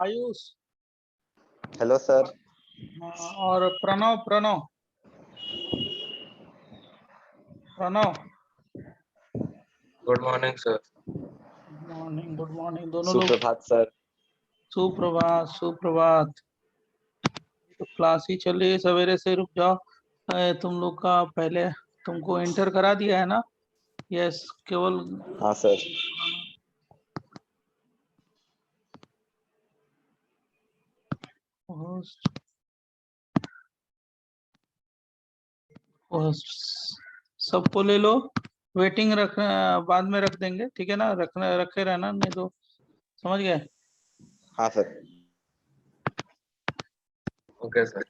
Ayush hello sir. और Pranav Pranav Pranav good morning sir. Good morning दोनों लोग। सुप्रभात सर। सुप्रभात सुप्रभात। तो क्लास ही चल रही है, सवेरे से रुक जाओ। तुम लोग का पहले तुमको एंटर करा दिया है ना? यस, केवल हाँ सर। होस्ट होस्ट सबको ले लो। वेटिंग रख, बाद में रख देंगे, ठीक है ना? रखे रहना, नहीं तो समझ गए। हाँ sir. Okay sir.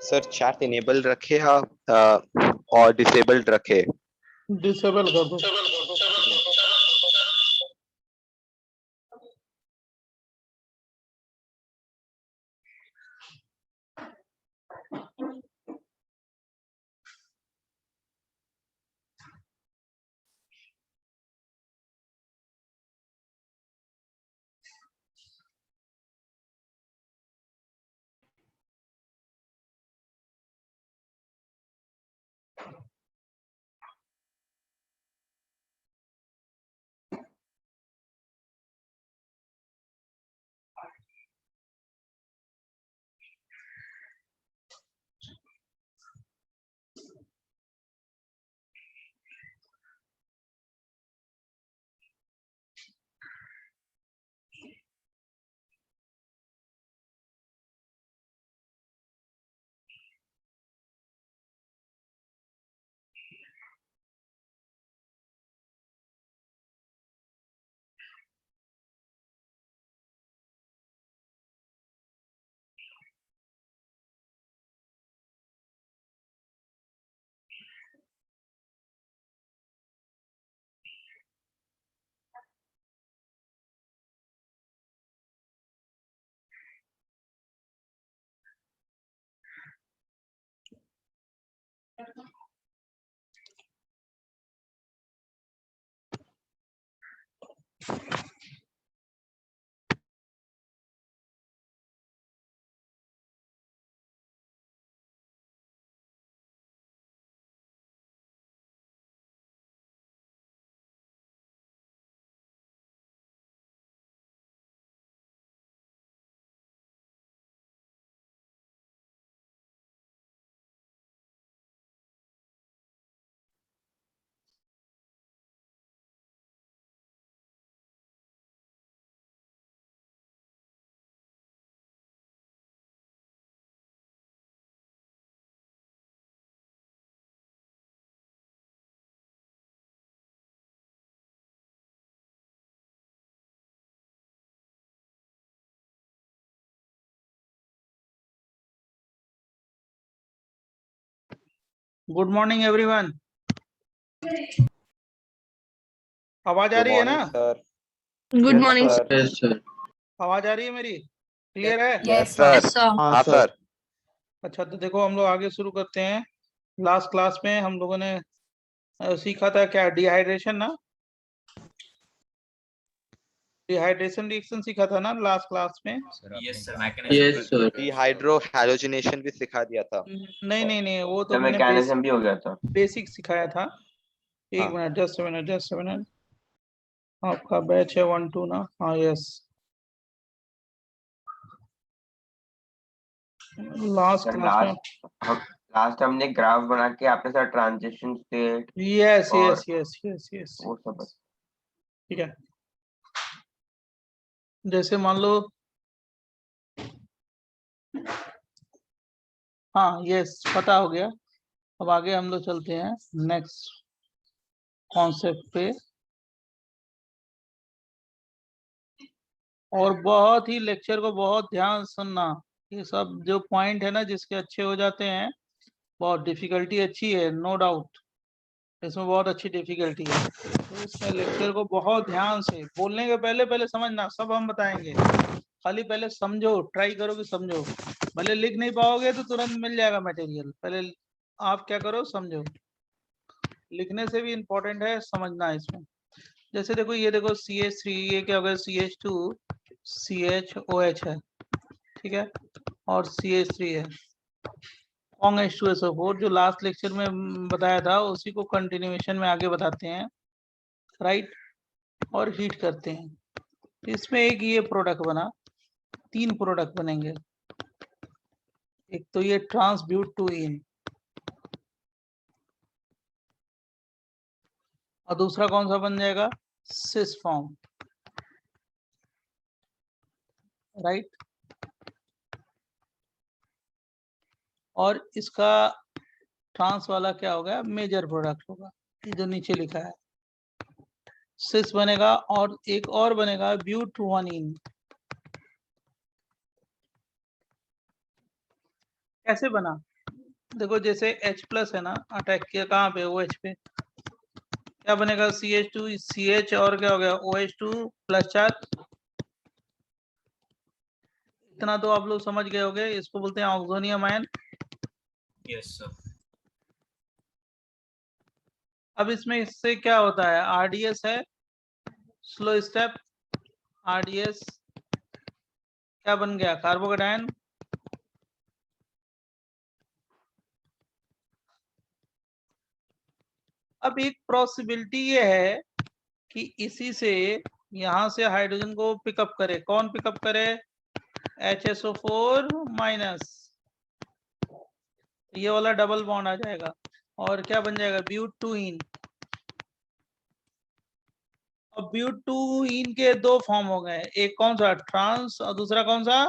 Sir chat enable रखे या और डिसेबल्ड रखे? डिसेबल कर दो। Good morning everyone. आवाज आ रही है ना? सर। Good morning sir. आवाज आ रही है मेरी? क्लियर है? Yes sir. हाँ सर। अच्छा, तो देखो हम लोग आगे शुरू करते हैं। लास्ट क्लास में हम लोगों ने सीखा था क्या? डिहाइड्रेशन ना? डिहाइड्रेशन रिएक्शन सीखा था ना लास्ट क्लास में? Yes sir. डिहाइड्रो हैलोजिनेशन भी सिखा दिया था। नहीं नहीं नहीं, वो तो मैकेनिज्म भी हो गया था। बेसिक सिखाया था। एक हाँ। Minute, just a minute. आपका बैच है 1-2 ना? हाँ यस। लास्ट क्लास में लास्ट हमने ग्राफ बना के आपके साथ ट्रांजिशन स्टेट यस और- यस यस यस यस वो सब। ठीक है। जैसे मान लो, हाँ यस पता हो गया। अब आगे हम लोग चलते हैं नेक्स्ट कॉन्सेप्ट पे, और बहुत ही लेक्चर को बहुत ध्यान से सुनना। ये सब जो पॉइंट है ना जिसके अच्छे हो जाते हैं, बहुत डिफिकल्टी अच्छी है नो डाउट, इसमें बहुत अच्छी डिफिकल्टी है। तो इसमें लेक्चर को बहुत ध्यान से बोलने के पहले पहले समझना, सब हम बताएंगे, खाली पहले समझो, ट्राई करो कि समझो। भले लिख नहीं पाओगे तो तुरंत मिल जाएगा मटेरियल, पहले आप क्या करो समझो। लिखने से भी इम्पोर्टेंट है समझना इसमें। जैसे देखो ये देखो CH3, ये क्या होगा CH2 CHOH है, ठीक है, और CH3 है, कॉन्ग H2SO4 जो लास्ट लेक्चर में बताया था उसी को कंटिन्यूएशन में आगे बताते हैं, राइट, और हीट करते हैं। इसमें एक ये प्रोडक्ट बना, 3 प्रोडक्ट बनेंगे। एक तो ये ट्रांसब्यूटोइन, और दूसरा कौन सा बन जाएगा, सिस फॉर्म, राइट। और इसका ट्रांस वाला क्या होगा, मेजर प्रोडक्ट होगा, ये जो नीचे लिखा है सिस बनेगा, और एक और बनेगा ब्यूटवानिन। कैसे बना, देखो जैसे H+ है ना, अटैक किया कहाँ पे, OH पे, क्या बनेगा CH2 CH, और क्या हो गया OH2 + चार्ज। इतना तो आप लोग समझ गए होंगे, इसको बोलते हैं ऑक्सोनियम आयन। Yes sir. अब इसमें इससे क्या होता है, RDS है, स्लो स्टेप RDS, क्या बन गया, कार्बोकेटायन। अब एक पॉसिबिलिटी ये है कि इसी से यहां से हाइड्रोजन को पिकअप करे, कौन पिकअप करे, HSO4 माइनस, ये वाला डबल बॉन्ड आ जाएगा, और क्या बन जाएगा, ब्यूटूइन। अब ब्यूटूइन के 2 फॉर्म हो गए, एक कौन सा ट्रांस, और दूसरा कौन सा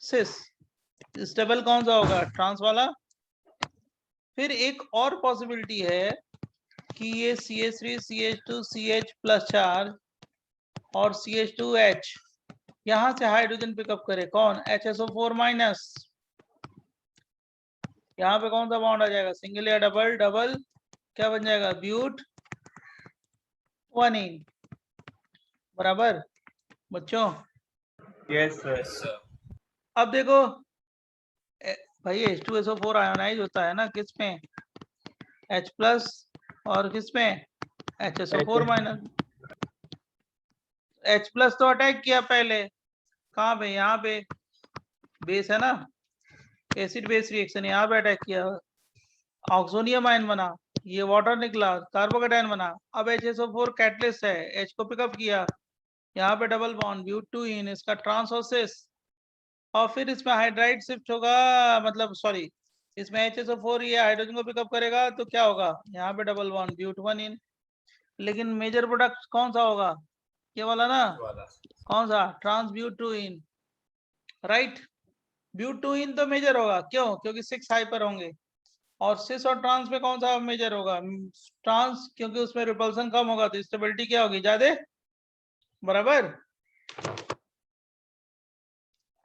सिस। स्टेबल कौन सा होगा, ट्रांस वाला। फिर एक और पॉसिबिलिटी है कि ये CH3 CH2 CH + चार्ज और CH2H यहां से हाइड्रोजन पिकअप करे, कौन, HSO4 माइनस। यहाँ पे कौन सा बॉन्ड आ जाएगा, सिंगल या डबल, डबल, क्या बन जाएगा, ब्यूट वानिन, बराबर बच्चों। Yes sir. अब देखो भाई H2SO4 आयोनाइज होता है ना किस में, H+, और किस में HSO4 माइनस। H+ तो अटैक किया पहले, कहाँ पे, यहाँ पे बेस है ना, एसिड बेस रिएक्शन, यहाँ पे अटैक किया, ऑक्सोनियम आयन बना, ये वाटर निकला, कार्बोकेटायन बना। अब HSO4 कैटलिस्ट है, H को पिकअप किया, यहाँ पे डबल बॉन्ड ब्यूटूइन, इसका ट्रांसोसिस, और फिर इसमें हाइड्राइड शिफ्ट होगा, मतलब सॉरी, इसमें HSO4 ये हाइड्रोजन को पिकअप करेगा तो क्या होगा, यहाँ पे डबल बॉन्ड ब्यूटवानिन। लेकिन मेजर प्रोडक्ट कौन सा होगा, ये वाला ना, कौन सा, ट्रांसब्यूटोइन, राइट। ब्यूटोइन तो मेजर होगा, क्यों, क्योंकि 6 हाइपर होंगे, और सिस और ट्रांस में कौन सा मेजर होगा, ट्रांस, क्योंकि उसमें रिपल्सन कम होगा तो स्टेबिलिटी क्या होगी, ज्यादा, बराबर।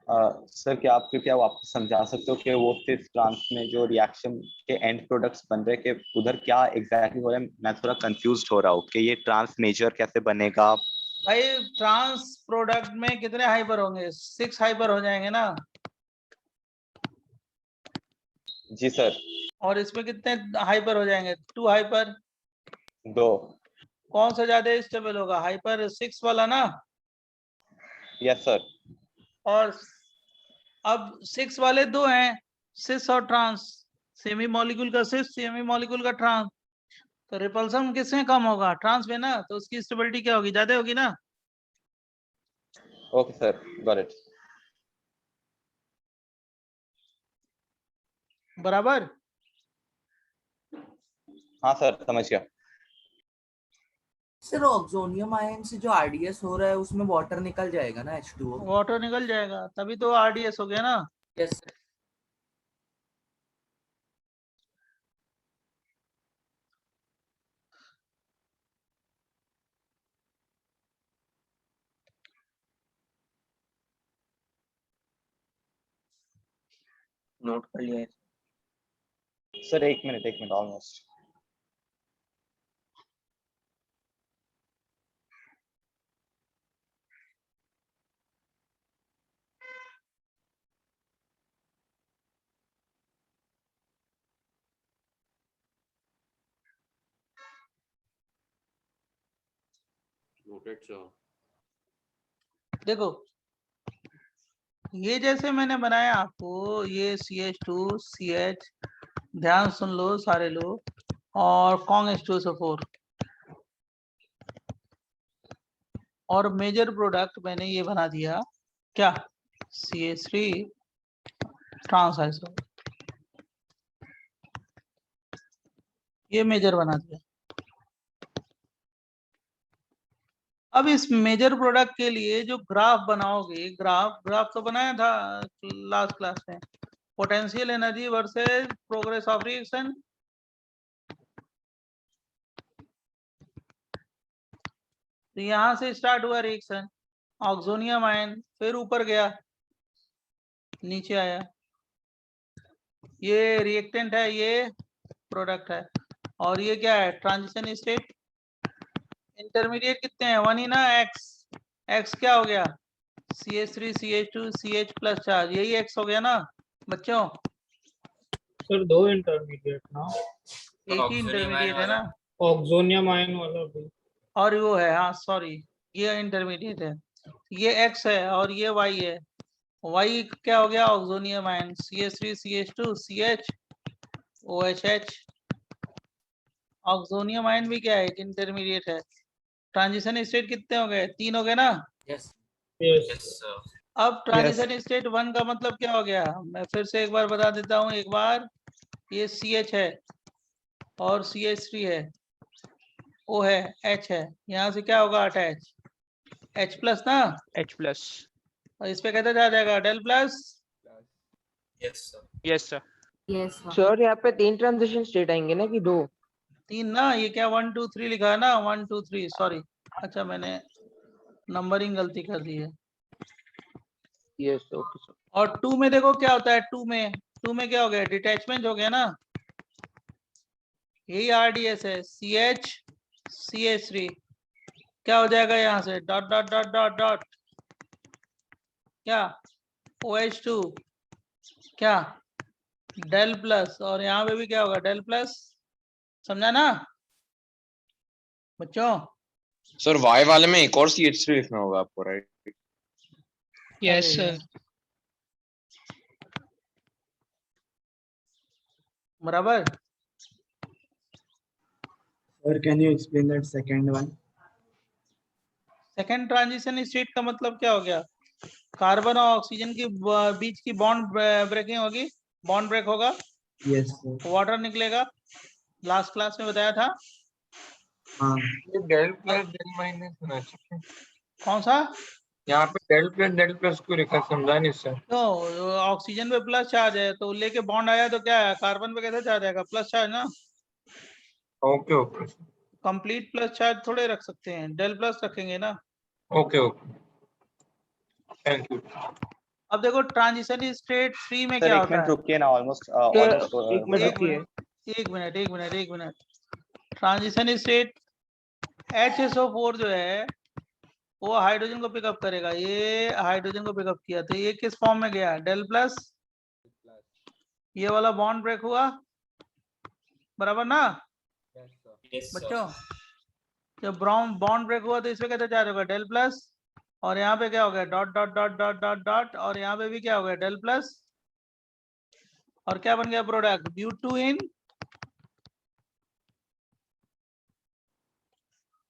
सर क्या आप कृपया वापस समझा सकते हो कि वो सिस ट्रांस में जो रिएक्शन के एंड प्रोडक्ट्स बन रहे के उधर क्या एग्जैक्टली हो रहा है, मैं थोड़ा कंफ्यूज्ड हो रहा हूँ कि ये ट्रांस मेजर कैसे बनेगा। भाई ट्रांस प्रोडक्ट में कितने हाइपर होंगे, 6 हाइपर हो जाएंगे ना, जी सर। और इसमें कितने हाइपर हो जाएंगे, 2 हाइपर। 2। कौन सा ज्यादा स्टेबल होगा, हाइपर 6 वाला ना, यस सर। और अब 6 वाले 2 हैं, सिस और ट्रांस, सेमी मॉलिक्यूल का सिस, सेमी मॉलिक्यूल का ट्रांस, तो रिपल्सन किसमें कम होगा, ट्रांस में ना, तो उसकी स्टेबिलिटी क्या होगी, ज्यादा होगी ना। Okay sir, got it. बराबर। हाँ सर समझ गया। सर ऑक्सोनियम आयन से जो आरडीएस हो रहा है उसमें वाटर निकल जाएगा ना H2O। वाटर निकल जाएगा, तभी तो आरडीएस हो गया ना। Yes sir. नोट कर लिया है। सर एक मिनट ऑलमोस्ट। Noted sir. देखो ये जैसे मैंने बनाया आपको, ये CH2 CH, ध्यान सुन लो सारे लोग, और CONH2SO4, और मेजर प्रोडक्ट मैंने ये बना दिया क्या, CH3 ट्रांस आइसो, ये मेजर बना दिया। अब इस मेजर प्रोडक्ट के लिए जो ग्राफ बनाओगे, ग्राफ तो बनाया था लास्ट क्लास में, potential energy versus progress of reaction. तो यहां से स्टार्ट हुआ रिएक्शन, ऑक्सोनियम आयन, फिर ऊपर गया, नीचे आया, ये रिएक्टेंट है, ये प्रोडक्ट है, और ये क्या है, ट्रांजिशन स्टेट। इंटरमीडिएट कितने हैं, 1 ही ना, x क्या हो गया, CH3 CH2 CH plus charge, यही x हो गया ना बच्चों। सर 2 इंटरमीडिएट ना, एक ही इंटरमीडिएट है ना, ऑक्सोनियम आयन वाला भी। और वो है, हाँ सॉरी, ये इंटरमीडिएट है, ये x है और ये y है। y क्या हो गया, oxonium ion, CH3 CH2 CH OHH। Oxonium ion भी क्या है, एक इंटरमीडिएट है। ट्रांजिशन स्टेट कितने हो गए, 3 हो गए ना। यस यस अब ट्रांजिशन स्टेट 1 का मतलब क्या हो गया, मैं फिर से एक बार बता देता हूँ एक बार, ये CH है और CH3 है, O है, H है, यहाँ से क्या होगा अटैच, H प्लस ना, H+. और इस पे कहते जा जाएगा del plus. Yes sir. Yes sir. Yes sir यहाँ पे 3 ट्रांजिशन स्टेट आएंगे ना कि 2? 3 ना, ये क्या 1 2 3 लिखा है ना, 1 2 3 सॉरी, अच्छा मैंने नंबरिंग गलती कर दी है। Yes okay sir. और 2 में देखो क्या होता है, 2 में क्या हो गया, डिटैचमेंट हो गया ना, यही आरडीएस है, CH CH3 क्या हो जाएगा, यहाँ से dot dot dot dot dot, क्या OH2 क्या डेल प्लस, और यहाँ पे भी क्या होगा डेल प्लस, समझा ना बच्चों। सर वाई वाले में एक और CH3 लिखना होगा आपको, राइट? Yes अरे sir. यार, बराबर। Sir, can you explain that second one? Second transition state का मतलब क्या हो गया, कार्बन और ऑक्सीजन की बीच की बॉन्ड ब्रेकिंग होगी, बॉन्ड ब्रेक होगा, Yes, sir. वाटर निकलेगा, लास्ट क्लास में बताया था। हाँ, डेल प्लस डेल माइनस होना चाहिए। कौन सा, यहाँ पे डेल प्लस को लिखा, समझा नहीं सर। तो ऑक्सीजन पे प्लस चार्ज है, तो लेके बॉन्ड आया तो क्या है, कार्बन पे कैसे चार्ज आएगा, प्लस चार्ज ना, okay okay complete plus charge थोड़े रख सकते हैं, डेल प्लस रखेंगे ना। Okay okay, thank you. अब देखो ट्रांजिशन स्टेट 3 में सर क्या एक होता मिनट है, रुकिए ना, ऑलमोस्ट एक मिनट एक रुकिए। मिनट, एक मिनट। ट्रांजिशन स्टेट HSO4 जो है वो हाइड्रोजन को पिकअप करेगा, ये हाइड्रोजन को पिकअप किया, तो ये किस फॉर्म में गया, डेल प्लस, ये वाला बॉन्ड ब्रेक हुआ, बराबर ना बच्चों। जब ब्राउन बॉन्ड ब्रेक हुआ तो इसमें कहते चार्ज होगा डेल प्लस, और यहाँ पे क्या हो गया dot dot dot dot dot dot, और यहाँ पे भी क्या हो गया डेल प्लस, और क्या बन गया प्रोडक्ट, ब्यूट 2 इन,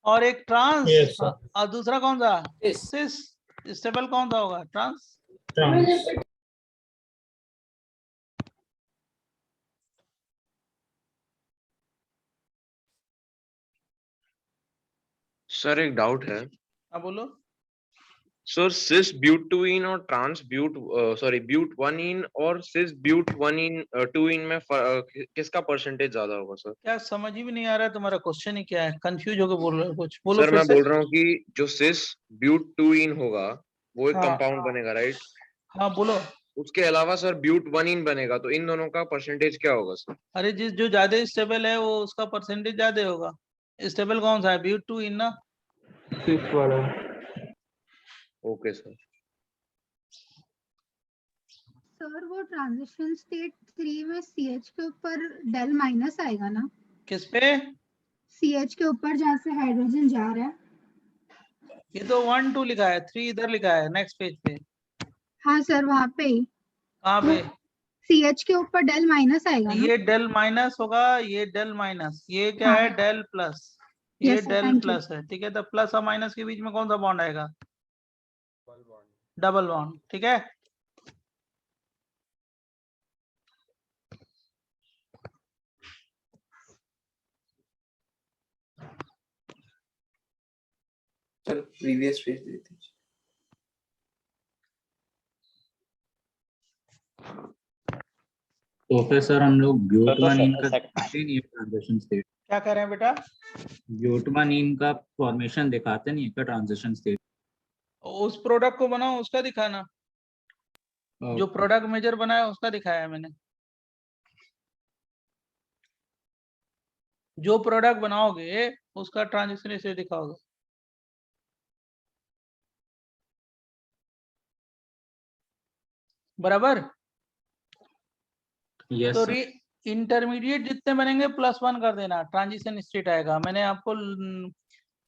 और एक ट्रांस। Yes, sir. और दूसरा कौन सा, Yes. सिस, स्टेबल कौन सा होगा, ट्रांस। ट्रांस। सर एक डाउट है हाँ बोलो। सर सिस ब्यूटुइन और ट्रांस ब्यूट ब्यूट 1 इन और सिस ब्यूट 2 इन में किसका परसेंटेज ज्यादा होगा सर? क्या समझ ही भी नहीं आ रहा है तुम्हारा क्वेश्चन ही क्या है, कंफ्यूज होकर बोल रहे हो कुछ, बोलो सर फिर मैं से। बोल रहा हूँ कि जो सिस ब्यूट 2 इन होगा वो एक हाँ। कंपाउंड बनेगा, राइट? हाँ बोलो। उसके अलावा सर ब्यूट 1 इन बनेगा, तो इन दोनों का परसेंटेज क्या होगा सर? अरे जो ज्यादा स्टेबल है वो उसका परसेंटेज ज्यादा होगा। स्टेबल कौन सा है? ब्यूट 2 इन ना। सिक्स वाला। Okay sir. सर वो ट्रांजिशन स्टेट 3 में CH के ऊपर डेल माइनस आएगा ना? किस पे? CH के ऊपर जहाँ से हाइड्रोजन जा रहा है। ये तो 1 2 लिखा है, 3 इधर लिखा है नेक्स्ट पेज पे। हाँ सर वहाँ पे ही। कहाँ पे? CH के ऊपर डेल माइनस आएगा ना? ये डेल माइनस होगा, ये डेल माइनस, ये क्या हाँ। है? Del plus. ये Yes, sir, del thank you. Plus है, ठीक है। तो प्लस और माइनस के बीच में कौन सा बॉन्ड आएगा? डबल बॉन्ड, ठीक है। सर प्रीवियस पेज देते। तो फिर सर हम लोग ब्यूटवानीन का सर, दिखाते नहीं ट्रांजिशन स्टेट? क्या कह रहे हैं बेटा? ब्यूटवानीन का फॉर्मेशन दिखाते नहीं है ट्रांजिशन स्टेट? उस प्रोडक्ट को बनाओ, उसका दिखाना। जो प्रोडक्ट मेजर बनाया उसका दिखाया है मैंने। जो प्रोडक्ट बनाओगे उसका ट्रांजिशन स्टेट दिखाओगे। बराबर। यस तो सर। इंटरमीडिएट जितने बनेंगे +1 कर देना, ट्रांजिशन स्टेट आएगा। मैंने आपको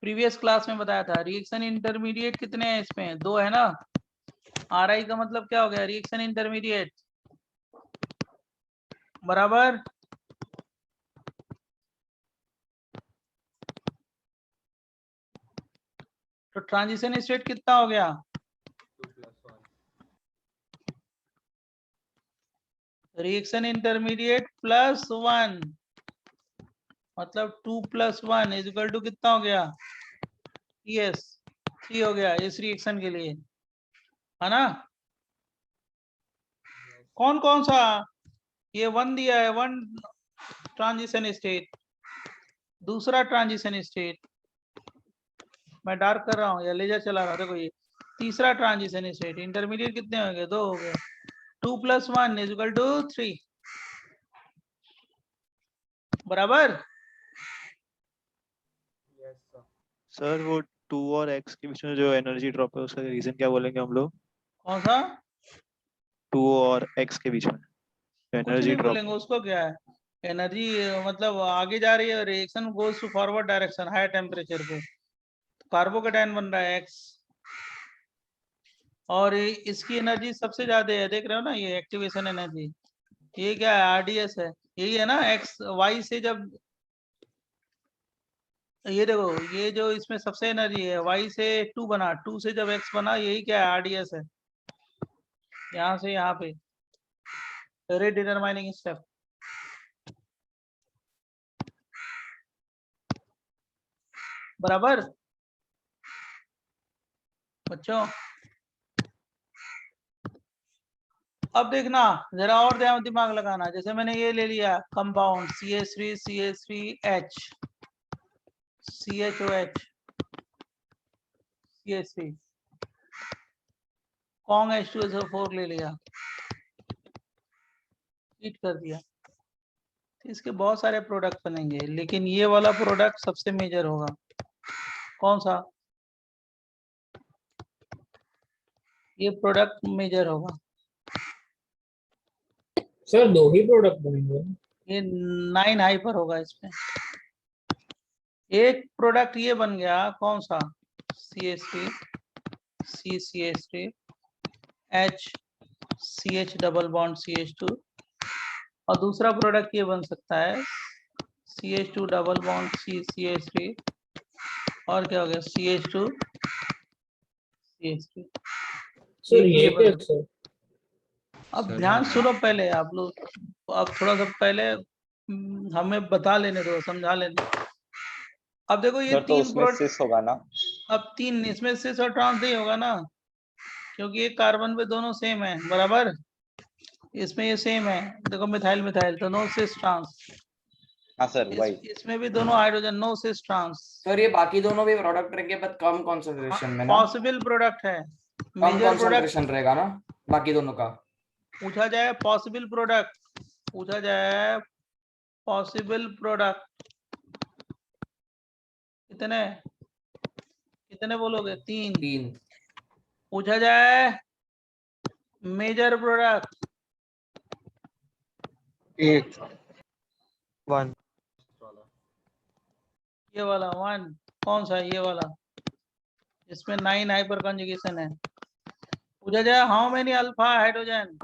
प्रीवियस क्लास में बताया था। रिएक्शन इंटरमीडिएट कितने हैं इसमें? 2 है ना। RI का मतलब क्या हो गया? Reaction intermediate. बराबर। तो ट्रांजिशन स्टेट कितना हो गया? रिएक्शन इंटरमीडिएट +1 मतलब 2 + 1 = कितना हो गया? PS 3 हो गया इस रिएक्शन के लिए, है ना। कौन कौन सा? ये 1 दिया है, 1 ट्रांजिशन स्टेट। दूसरा ट्रांजिशन स्टेट मैं डार्क कर रहा हूँ या लेजर चला रहा हूँ, देखो ये तीसरा ट्रांजिशन स्टेट। इंटरमीडिएट कितने हो गए? 2 हो गए। 2 + 1 = 3। बराबर। सर वो 2 और x के बीच में जो एनर्जी ड्रॉप है उसका रीजन क्या बोलेंगे हम लोग? कौन सा? 2 और x के बीच में कुछ एनर्जी नहीं ड्रॉप। बोलेंगे, उसको क्या है? एनर्जी मतलब आगे जा रही है, reaction goes to forward direction high temperature पे। कार्बोकेटायन बन रहा है X, और इसकी एनर्जी सबसे ज्यादा है, देख रहे हो ना ये एक्टिवेशन एनर्जी। ये क्या है? RDS है। यही है ना X Y से जब ये देखो, ये जो इसमें सबसे एनर्जी है Y से 2 बना, 2 से जब X बना, यही क्या है? RDS है। यहाँ से यहाँ पे रेट डिटरमाइनिंग स्टेप। बराबर बच्चों। अब देखना जरा और दिमाग लगाना। जैसे मैंने ये ले लिया compound CH3 CH3H CHOH CH3 Kong H2SO4 ले लिया, हीट कर दिया। इसके बहुत सारे प्रोडक्ट बनेंगे, लेकिन ये वाला प्रोडक्ट सबसे मेजर होगा। कौन सा? ये प्रोडक्ट मेजर होगा। सर 2 ही प्रोडक्ट बनेंगे। ये 9 हाइपर होगा इसमें। एक प्रोडक्ट ये बन गया, कौन सा? CH3 CCH3 H CH double bond CH2, और दूसरा प्रोडक्ट ये बन सकता है CH2 डबल बॉन्ड CH3, और क्या हो गया? CH2 CH3। सर ये बन क्या सर? अब ध्यान सुनो पहले आप लोग, अब थोड़ा सा पहले हमें बता लेने दो, समझा लेने दो। अब देखो ये सर तो तीन उसमें सिस होगा ना? अब तीन इसमें सिस और ट्रांस नहीं होगा ना, क्योंकि ये कार्बन पे दोनों सेम है बराबर, इसमें ये सेम है, देखो मिथाइल मिथाइल तो नो सिस ट्रांस, हाँ सर वही। इसमें भी दोनों hydrogen no cis trans. Sir ये बाकी दोनों भी प्रोडक्ट रहेंगे बट कम कॉन्सेंट्रेशन में ना, पॉसिबल प्रोडक्ट है, कम मेजर प्रोडक्ट कॉन्सेंट्रेशन रहेगा ना बाकी दोनों का। पूछा जाए पॉसिबल प्रोडक्ट, पूछा जाए पॉसिबल प्रोडक्ट कितने कितने बोलोगे? तीन। पूछा जाए मेजर प्रोडक्ट 8 1 ये वाला 1, कौन सा है? ये वाला, इसमें 9 हाइपर कंजुगेशन है। पूछा जाए how many alpha hydrogen,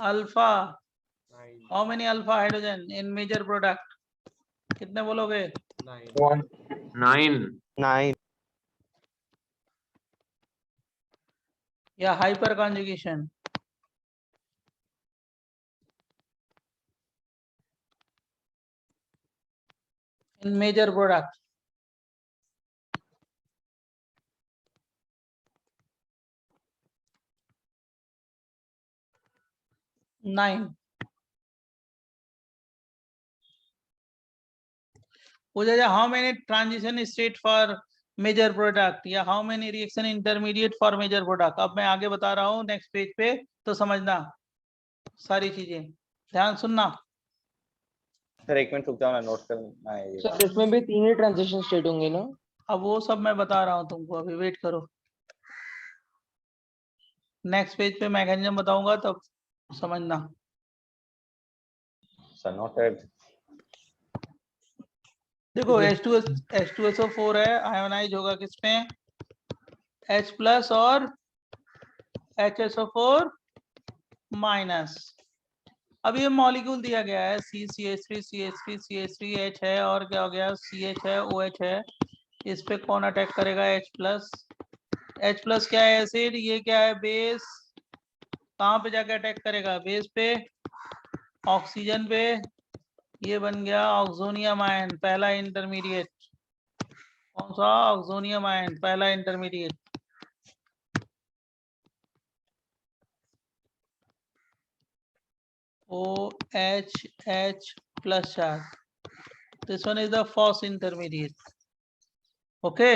alpha how many alpha hydrogen in major product, कितने बोलोगे? 1 9 या hyper conjugation? In major product nine. पूछा जाए how many transition state for major product या how many reaction intermediate for major product. अब मैं आगे बता रहा हूँ नेक्स्ट पेज पे, तो समझना सारी चीजें, ध्यान सुनना। सर एक मिनट रुक जाओ, मैं नोट करना है ये। सर इसमें भी 3 ही ट्रांजिशन स्टेट होंगे ना? अब वो सब मैं बता रहा हूँ तुमको, अभी वेट करो, नेक्स्ट पेज पे मैकेनिज्म बताऊंगा तब समझना। Sir noted. देखो H2SO4 है, आयोनाइज होगा किसमें? H प्लस और HSO4 माइनस। अब ये मॉलिक्यूल दिया गया है CH3 CH3 CH3 H है, और क्या हो गया? CH है, OH है, इस पे कौन अटैक करेगा? H plus. H प्लस क्या है? एसिड। ये क्या है? बेस। कहाँ पे जाके अटैक करेगा? बेस पे, ऑक्सीजन पे। ये बन गया ऑक्सोनियम आयन, पहला इंटरमीडिएट। कौन सा? ऑक्सोनियम आयन, पहला intermediate. OH plus charge, this one is the first intermediate. Okay,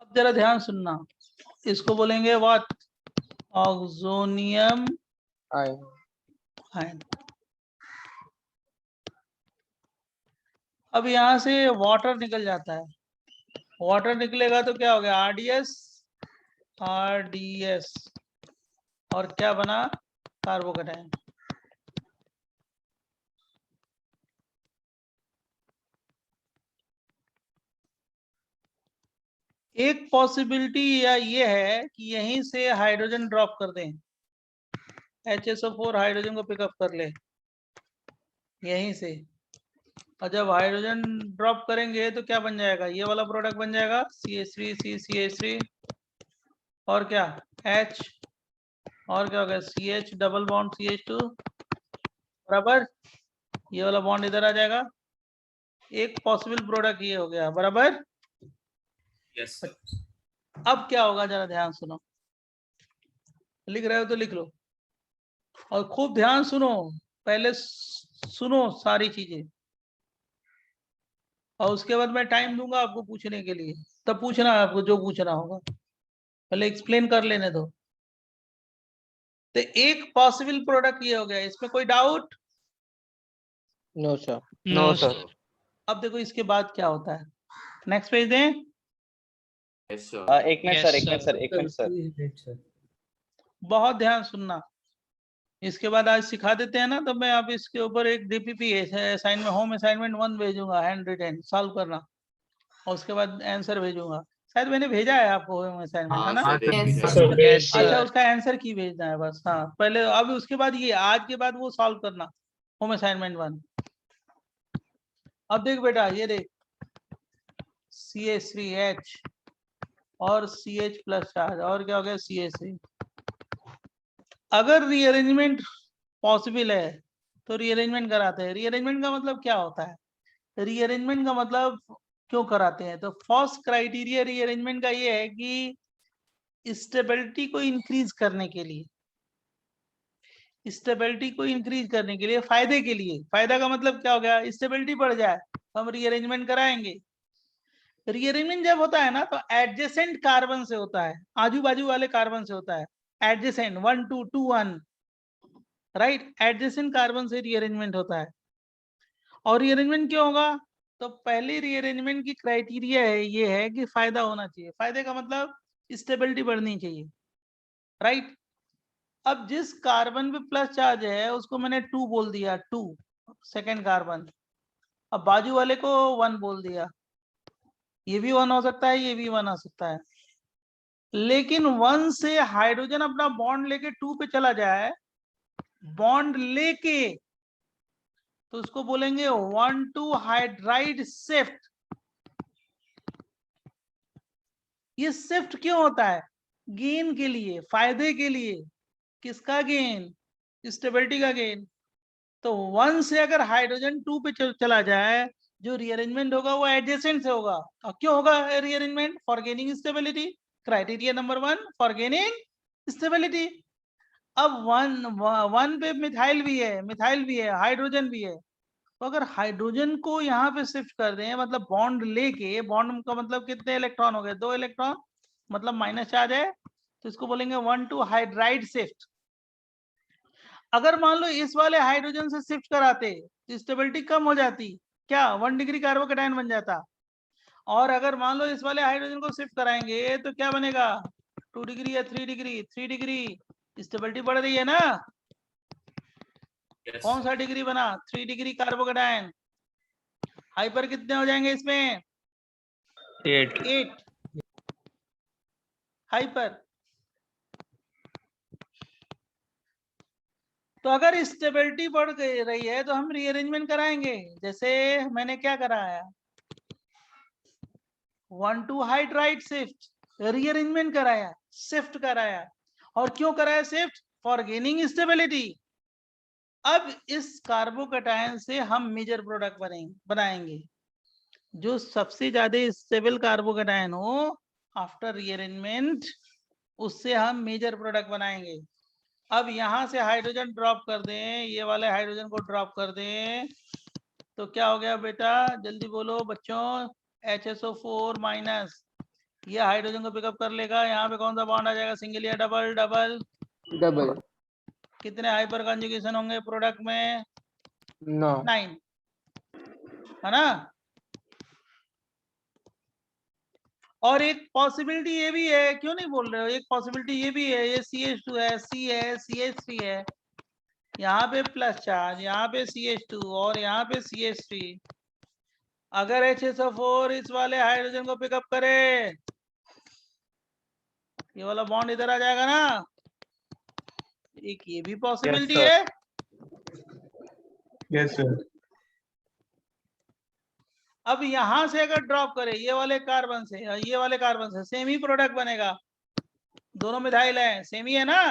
अब जरा ध्यान सुनना, इसको बोलेंगे व्हाट? Oxonium ion. अब यहां से वाटर निकल जाता है, वाटर निकलेगा तो क्या हो गया? RDS और क्या बना? कार्बोकेटाइन। एक पॉसिबिलिटी या ये है कि यहीं से हाइड्रोजन ड्रॉप कर दें, HSO4 हाइड्रोजन को पिकअप कर ले यहीं से, और जब हाइड्रोजन ड्रॉप करेंगे तो क्या बन जाएगा? ये वाला प्रोडक्ट बन जाएगा CH3 CH3 और क्या? H, और क्या हो गया? CH डबल बॉन्ड CH2 बराबर, ये वाला बॉन्ड इधर आ जाएगा। एक पॉसिबल प्रोडक्ट ये हो गया बराबर। Yes sir. अब क्या होगा जरा ध्यान सुनो, लिख रहे हो तो लिख लो और खूब ध्यान सुनो, पहले सुनो सारी चीजें, और उसके बाद मैं टाइम दूंगा आपको पूछने के लिए, तब पूछना है आपको जो पूछना होगा, पहले एक्सप्लेन कर लेने दो। तो एक पॉसिबल प्रोडक्ट ये हो गया, इसमें कोई doubt? No sir. No sir. अब देखो इसके बाद क्या होता है, नेक्स्ट पेज दें। एक मिनट सर, एक मिनट सर, एक मिनट सर। बहुत ध्यान सुनना, इसके बाद आज सिखा देते हैं ना, तब मैं आप इसके ऊपर एक DPP असाइनमेंट, होम असाइनमेंट 1 भेजूंगा, हैंड रिटन सॉल्व करना, और उसके बाद आंसर भेजूंगा। शायद मैंने भेजा है आपको होम असाइनमेंट, है ना? अच्छा, उसका आंसर की भेजना है बस। हाँ पहले, अब उसके बाद ये आज के बाद वो सॉल्व करना, होम असाइनमेंट 1। अब देख बेटा, ये देख CH3H और CH प्लस चार्ज, और क्या हो गया? CH3। अगर रीअरेंजमेंट पॉसिबल है तो रीअरेंजमेंट कराते हैं। रीअरेंजमेंट का मतलब क्या होता है? रीअरेंजमेंट का मतलब क्यों कराते हैं? तो फर्स्ट क्राइटेरिया रीअरेंजमेंट का ये है कि स्टेबिलिटी को इंक्रीज करने के लिए, स्टेबिलिटी को इंक्रीज करने के लिए, फायदे के लिए। फायदा का मतलब क्या हो गया? स्टेबिलिटी बढ़ जाए तो हम रीअरेंजमेंट कराएंगे। रीअरेंजमेंट जब होता है ना तो एडजेसेंट कार्बन से होता है, आजू बाजू वाले कार्बन से होता है। Adjacent 1 2 2 1, right? एडजेसेंट कार्बन से रीअरेंजमेंट होता है। और रीअरेंजमेंट क्यों होगा? तो पहले रीअरेंजमेंट की क्राइटेरिया है ये है कि फायदा होना चाहिए। फायदे का मतलब स्टेबिलिटी बढ़नी चाहिए, राइट? अब जिस कार्बन पे प्लस चार्ज है उसको मैंने 2 बोल दिया, 2 सेकेंड कार्बन। अब बाजू वाले को 1 बोल दिया, ये भी 1 हो सकता है, ये भी 1 हो सकता है। लेकिन 1 से हाइड्रोजन अपना बॉन्ड लेके 2 पे चला जाए, बॉन्ड लेके, तो उसको बोलेंगे 1 2 हाइड्राइड शिफ्ट। ये शिफ्ट क्यों होता है? गेन के लिए, फायदे के लिए। किसका गेन? स्टेबिलिटी का गेन। तो 1 से अगर हाइड्रोजन 2 पे चला जाए, जो रीअरेंजमेंट होगा वो एडजेसेंट से होगा। और क्यों होगा rearrangement? For gaining stability. Criteria number 1 for gaining stability. अब 1 पे मिथाइल भी है, मिथाइल भी है, हाइड्रोजन भी है। तो अगर हाइड्रोजन को यहाँ पे शिफ्ट कर दें, मतलब बॉन्ड लेके, बॉन्ड का मतलब कितने इलेक्ट्रॉन हो गए? 2 इलेक्ट्रॉन, मतलब माइनस चार्ज है, तो इसको बोलेंगे 1 2 हाइड्राइड शिफ्ट। अगर मान लो इस वाले हाइड्रोजन से शिफ्ट कराते तो स्टेबिलिटी कम हो जाती, क्या 1 डिग्री कार्बोकेटायन बन जाता। और अगर मान लो इस वाले हाइड्रोजन को शिफ्ट कराएंगे तो क्या बनेगा? 2 डिग्री या 3 डिग्री? 3 डिग्री। स्टेबिलिटी बढ़ रही है ना? कौन सा डिग्री बना? 3 डिग्री कार्बोकेटायन। हाइपर कितने हो जाएंगे इसमें? 8 हाइपर। तो अगर स्टेबिलिटी बढ़ गई रही है तो हम रीअरेंजमेंट कराएंगे। जैसे मैंने क्या कराया, 1 2 हाइड्राइड शिफ्ट, रीअरेंजमेंट कराया, शिफ्ट कराया। और क्यों कराया शिफ्ट? For gaining stability. अब इस कार्बोकेटायन से हम मेजर प्रोडक्ट बनाएंगे। जो सबसे ज्यादा स्टेबल कार्बोकेटायन हो आफ्टर रीअरेंजमेंट, उससे हम मेजर प्रोडक्ट बनाएंगे। अब यहां से हाइड्रोजन ड्रॉप कर दें, ये वाले हाइड्रोजन को ड्रॉप कर दें, तो क्या हो गया बेटा? जल्दी बोलो बच्चों। HSO4 माइनस, ये हाइड्रोजन को पिकअप कर लेगा। यहाँ पे कौन सा बॉन्ड आ जाएगा? सिंगल या डबल? डबल। डबल। कितने हाइपर कंजुगेशन होंगे प्रोडक्ट में? 9, है ना? और एक पॉसिबिलिटी ये भी है, क्यों नहीं बोल रहे हो? एक पॉसिबिलिटी ये भी है, ये CH2 है, C है, CH3 है, यहाँ पे प्लस चार्ज, यहाँ पे CH2 और यहाँ पे CH3। अगर HSO4 इस वाले हाइड्रोजन को पिकअप करे, ये वाला बॉन्ड इधर आ जाएगा ना? एक ये भी पॉसिबिलिटी है। Yes sir. अब यहां से अगर ड्रॉप करे ये वाले कार्बन से, ये वाले कार्बन से, सेम ही प्रोडक्ट बनेगा। दोनों मिथाइल है, सेम ही है ना?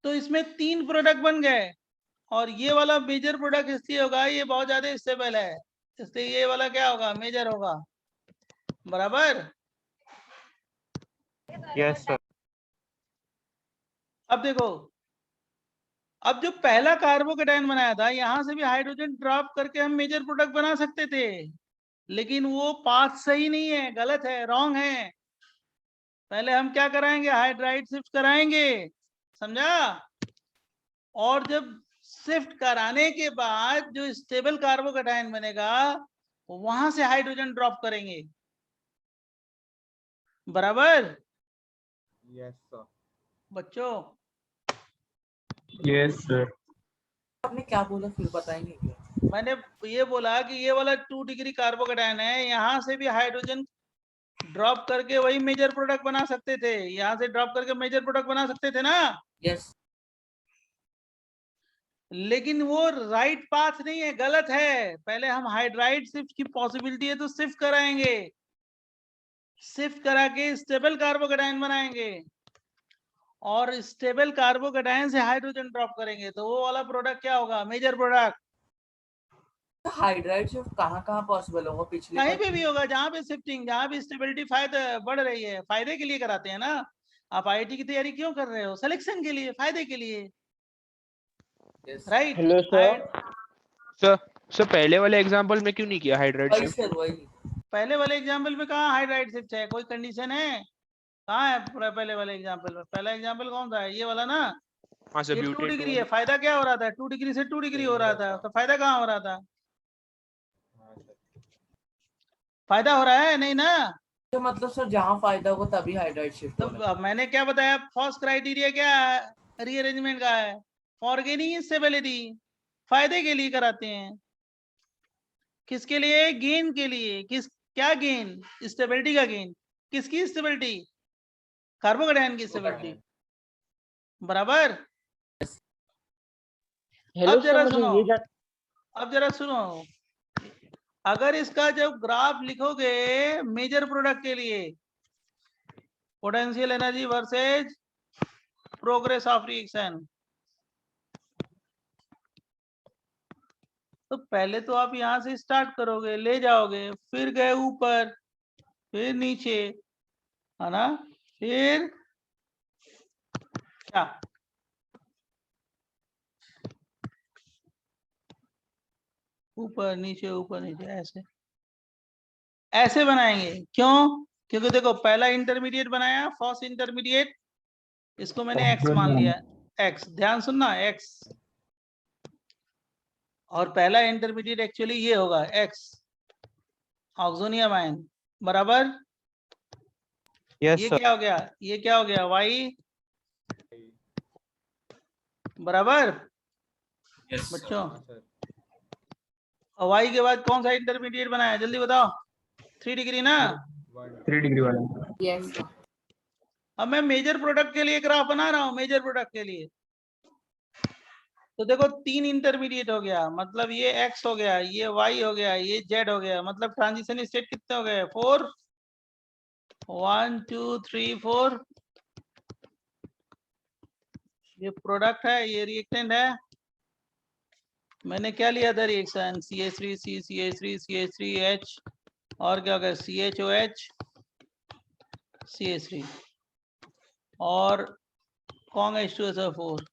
तो इसमें 3 प्रोडक्ट बन गए। और ये वाला मेजर प्रोडक्ट इसलिए होगा, ये बहुत ज्यादा स्टेबल है, इसलिए ये वाला क्या होगा? मेजर होगा। बराबर? Yes sir. अब देखो, अब जो पहला कार्बोकेटायन बनाया था, यहां से भी हाइड्रोजन ड्रॉप करके हम मेजर प्रोडक्ट बना सकते थे, लेकिन वो पाथ सही नहीं है, गलत है, रॉन्ग है। पहले हम क्या कराएंगे? हाइड्राइड शिफ्ट कराएंगे, समझा? और जब शिफ्ट कराने के बाद जो स्टेबल कार्बोकेटायन बनेगा, वहां से हाइड्रोजन ड्रॉप करेंगे। बराबर? Yes sir. बच्चों, यस सर। आपने क्या बोला फिर बताएंगे क्या? मैंने ये बोला कि ये वाला 2 डिग्री कार्बोकेटायन है, यहाँ से भी हाइड्रोजन ड्रॉप करके वही मेजर प्रोडक्ट बना सकते थे, यहाँ से ड्रॉप करके मेजर प्रोडक्ट बना सकते थे ना? यस। लेकिन वो राइट पाथ नहीं है, गलत है। पहले हम हाइड्राइड शिफ्ट की पॉसिबिलिटी है तो शिफ्ट कराएंगे, शिफ्ट करा के स्टेबल कार्बोकेटायन बनाएंगे, और स्टेबल कार्बोकेटायन से हाइड्रोजन ड्रॉप करेंगे, तो वो वाला प्रोडक्ट क्या होगा? Major product. हाइड्राइड शिफ्ट कहाँ पॉसिबल होगा? पिछले कहीं पे भी होगा जहाँ पे शिफ्टिंग, जहाँ पे स्टेबिलिटी फायदा बढ़ रही है, फायदे के लिए कराते हैं ना। आप आईआईटी की तैयारी क्यों कर रहे हो? सिलेक्शन के लिए, फायदे के लिए, राइट? Hello sir. सर पहले वाले एग्जांपल में क्यों नहीं किया हाइड्राइड वही शिफ्ट? सर वही। पहले वाले एग्जाम्पल में कहाँ हाइड्राइड शिफ्ट है? कोई कंडीशन है? कहाँ है पहले वाले एग्जाम्पल में? पहला एग्जाम्पल कौन सा है? ये वाला ना। हाँ सर, ये 2 ब्यूटेन डिग्री है, फायदा क्या हो रहा था? 2 डिग्री से 2 डिग्री हो रहा था, तो फायदा कहाँ हो रहा था? फायदा हो रहा है नहीं ना? तो मतलब सर जहाँ फायदा होगा तभी हाइड्राइड शिफ्ट तो होगा। अब मैंने क्या बताया? फर्स्ट क्राइटेरिया क्या है रीअरेंजमेंट का? है फॉर गेनिंग स्टेबिलिटी, फायदे के लिए कराते हैं। किसके लिए? गेन के लिए। क्या गेन? स्टेबिलिटी का गेन। किसकी स्टेबिलिटी? कार्बोकेटायन की स्टेबिलिटी, बराबर। हेलो अब सर, जरा मुझे सुनो, ये जान अब जरा सुनो, अगर इसका जब ग्राफ लिखोगे मेजर प्रोडक्ट के लिए, potential energy versus progress of reaction, तो पहले तो आप यहां से स्टार्ट करोगे, ले जाओगे, फिर गए ऊपर, फिर नीचे, है ना? फिर क्या? ऊपर नीचे ऐसे ऐसे बनाएंगे। क्यों? क्योंकि देखो पहला इंटरमीडिएट बनाया, फर्स्ट इंटरमीडिएट, इसको मैंने एक्स मान लिया। एक्स, ध्यान सुनना, एक्स। और पहला इंटरमीडिएट एक्चुअली ये होगा एक्स, ऑक्सोनियम आयन, बराबर। ये क्या हो गया? ये क्या हो गया? वाई, बराबर बच्चों। और वाई के बाद कौन सा इंटरमीडिएट बनाया? जल्दी बताओ। 3 डिग्री ना? 3 डिग्री वाला। यस। अब मैं मेजर प्रोडक्ट के लिए ग्राफ बना रहा हूं, मेजर प्रोडक्ट के लिए। तो देखो 3 इंटरमीडिएट हो गया, मतलब ये x हो गया, ये y हो गया, ये z हो गया, मतलब ट्रांजिशन स्टेट कितने हो गए? 4। 1 2 3 4। ये प्रोडक्ट है, ये रिएक्टेंट है। मैंने क्या लिया था reaction? CH3 C CH3 CH3 H, और क्या हो गया? CHOH CH3, और कौन H2SO4।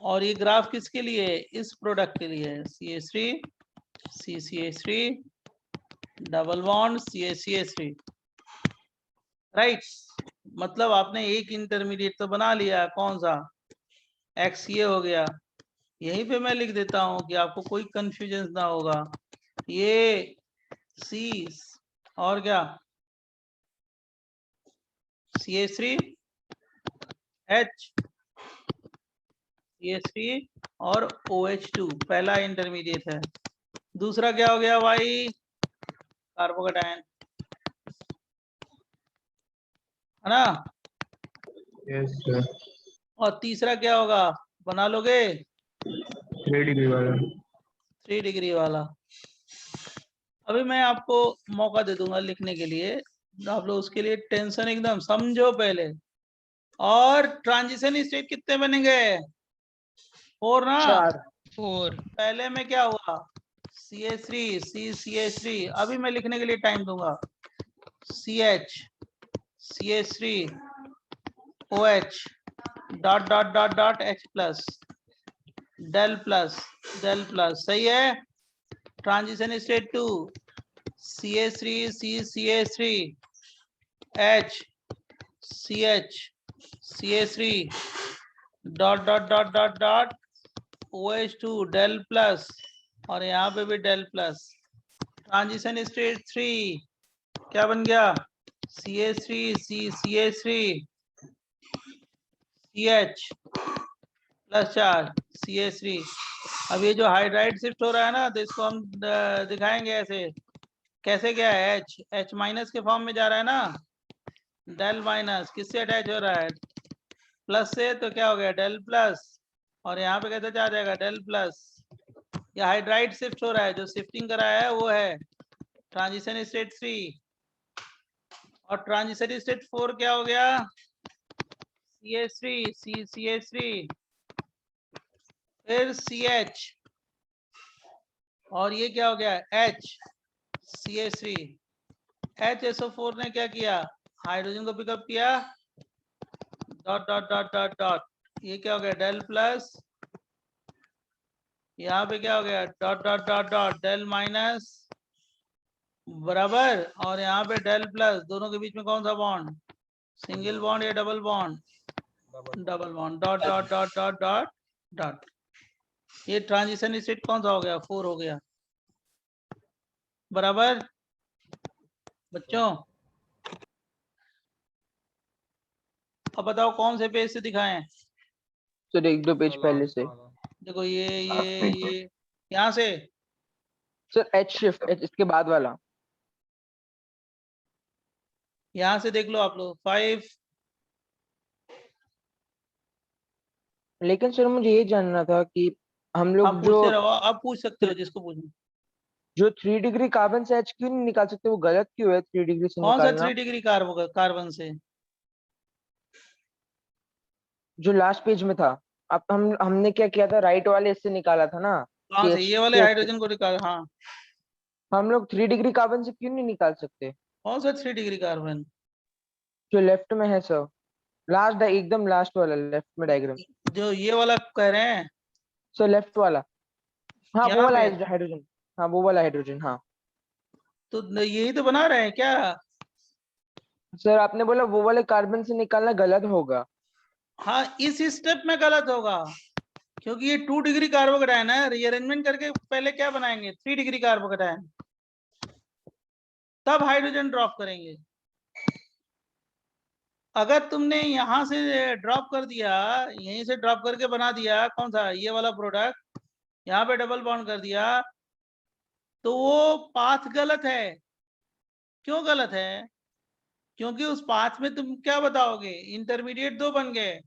और ये ग्राफ किसके लिए है? इस प्रोडक्ट के लिए है। CH3 CCH3 double bond CH3, right. मतलब आपने एक इंटरमीडिएट तो बना लिया, कौन सा? एक्स, ये हो गया। यहीं पे मैं लिख देता हूं कि आपको कोई कंफ्यूजन ना होगा। ये सी, और क्या? CH3 H, CH3 और OH2 पहला इंटरमीडिएट है। दूसरा क्या हो गया? वाई, कार्बोकेटायन, है ना? Yes sir. और तीसरा क्या होगा? बना लोगे? 3 डिग्री वाला। 3 डिग्री वाला। अभी मैं आपको मौका दे दूंगा लिखने के लिए, आप लोग उसके लिए टेंशन एकदम समझो पहले। और ट्रांजिशन स्टेट कितने बनेंगे? 4 ना? 4। पहले में क्या हुआ? CH3 CH3, अभी मैं लिखने के लिए टाइम दूंगा। CH CH3 OH dot dot dot dot H plus, del plus, del plus, सही है। Transition state 2, CH3 CH3 H CH CH3 dot dot dot dot dot OH2 del plus, और यहाँ पे भी डेल प्लस। ट्रांजिशन स्टेट 3 क्या बन गया? CH3 CH3 CH plus 4 CH3। अब ये जो हाइड्राइड शिफ्ट हो रहा है ना, तो इसको हम दिखाएंगे ऐसे। कैसे? क्या है? H माइनस के फॉर्म में जा रहा है ना, डेल माइनस किससे अटैच हो रहा है? प्लस से, तो क्या हो गया? Del plus. और यहाँ पे कैसे जा जाएगा? Del plus. ये हाइड्राइड शिफ्ट हो रहा है, जो शिफ्टिंग कराया है वो है ट्रांजिशन स्टेट 3। और ट्रांजिशन स्टेट 4 क्या हो गया? CH3 CH3 फिर CH और ये क्या हो गया H CH3 HSO4 ने क्या किया हाइड्रोजन को पिकअप किया dot dot dot dot dot ये क्या हो गया डेल प्लस यहाँ पे क्या हो गया dot dot dot dot del minus बराबर और यहाँ पे डेल प्लस दोनों के बीच में कौन सा बॉन्ड सिंगल बॉन्ड या double bond double bond dot dot dot dot dot dot ये ट्रांजिशन स्टेट कौन सा हो गया 4 हो गया बराबर बच्चों अब बताओ कौन से पेज से दिखाएं सर एक दो पेज पहले से देखो ये यहाँ से सर एच शिफ्ट इसके बाद वाला यहाँ से देख लो आप लोग 5 लेकिन सर मुझे ये जानना था कि हम लोग आप जो पूछते रहो आप पूछ सकते हो जिसको पूछना जो 3 डिग्री कार्बन से एच क्यों नहीं निकाल सकते वो गलत क्यों है 3 डिग्री से कौन सा निकालना 3 डिग्री कार्बन से जो लास्ट पेज में था अब हमने क्या किया था राइट वाले इससे निकाला था ना कौन से CH ये वाले हाइड्रोजन को निकाल हाँ हम लोग 3 डिग्री कार्बन से क्यों नहीं निकाल सकते कौन सा 3 डिग्री कार्बन जो लेफ्ट में है सर लास्ट एकदम लास्ट वाला लेफ्ट में डायग्राम जो ये वाला कह रहे हैं सर लेफ्ट वाला हाँ वो यहाँ वाला पे हाइड्रोजन हाँ वो वाला हाइड्रोजन हाँ तो यही तो बना रहे हैं क्या सर आपने बोला वो वाले कार्बन से निकालना गलत होगा हाँ इस स्टेप में गलत होगा क्योंकि ये 2 डिग्री कार्बोकेटायन है रीअरेंजमेंट करके पहले क्या बनाएंगे 3 डिग्री कार्बोकेटायन तब हाइड्रोजन ड्रॉप करेंगे अगर तुमने यहां से ड्रॉप कर दिया यहीं से ड्रॉप करके बना दिया कौन सा ये वाला प्रोडक्ट यहाँ पे डबल बॉन्ड कर दिया तो वो पाथ गलत है क्यों गलत है क्योंकि उस पाथ में तुम क्या बताओगे इंटरमीडिएट 2 बन गए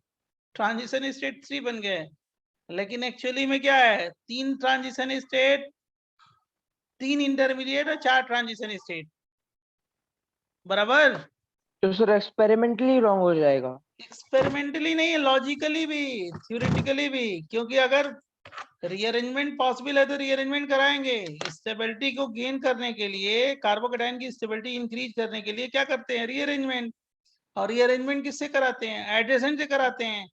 ट्रांजिशन स्टेट 3 बन गए लेकिन एक्चुअली में क्या है 3 ट्रांजिशन स्टेट 3 इंटरमीडिएट और 4 ट्रांजिशन स्टेट बराबर तो सर एक्सपेरिमेंटली रॉन्ग हो जाएगा एक्सपेरिमेंटली नहीं लॉजिकली भी थ्योरेटिकली भी क्योंकि अगर रीअरेंजमेंट पॉसिबल है तो रीअरेंजमेंट कराएंगे स्टेबिलिटी को गेन करने के लिए कार्बोकेटायन की स्टेबिलिटी इंक्रीज करने के लिए क्या करते हैं रीअरेंजमेंट और रीअरेंजमेंट किससे कराते हैं एडजेसेंट से कराते हैं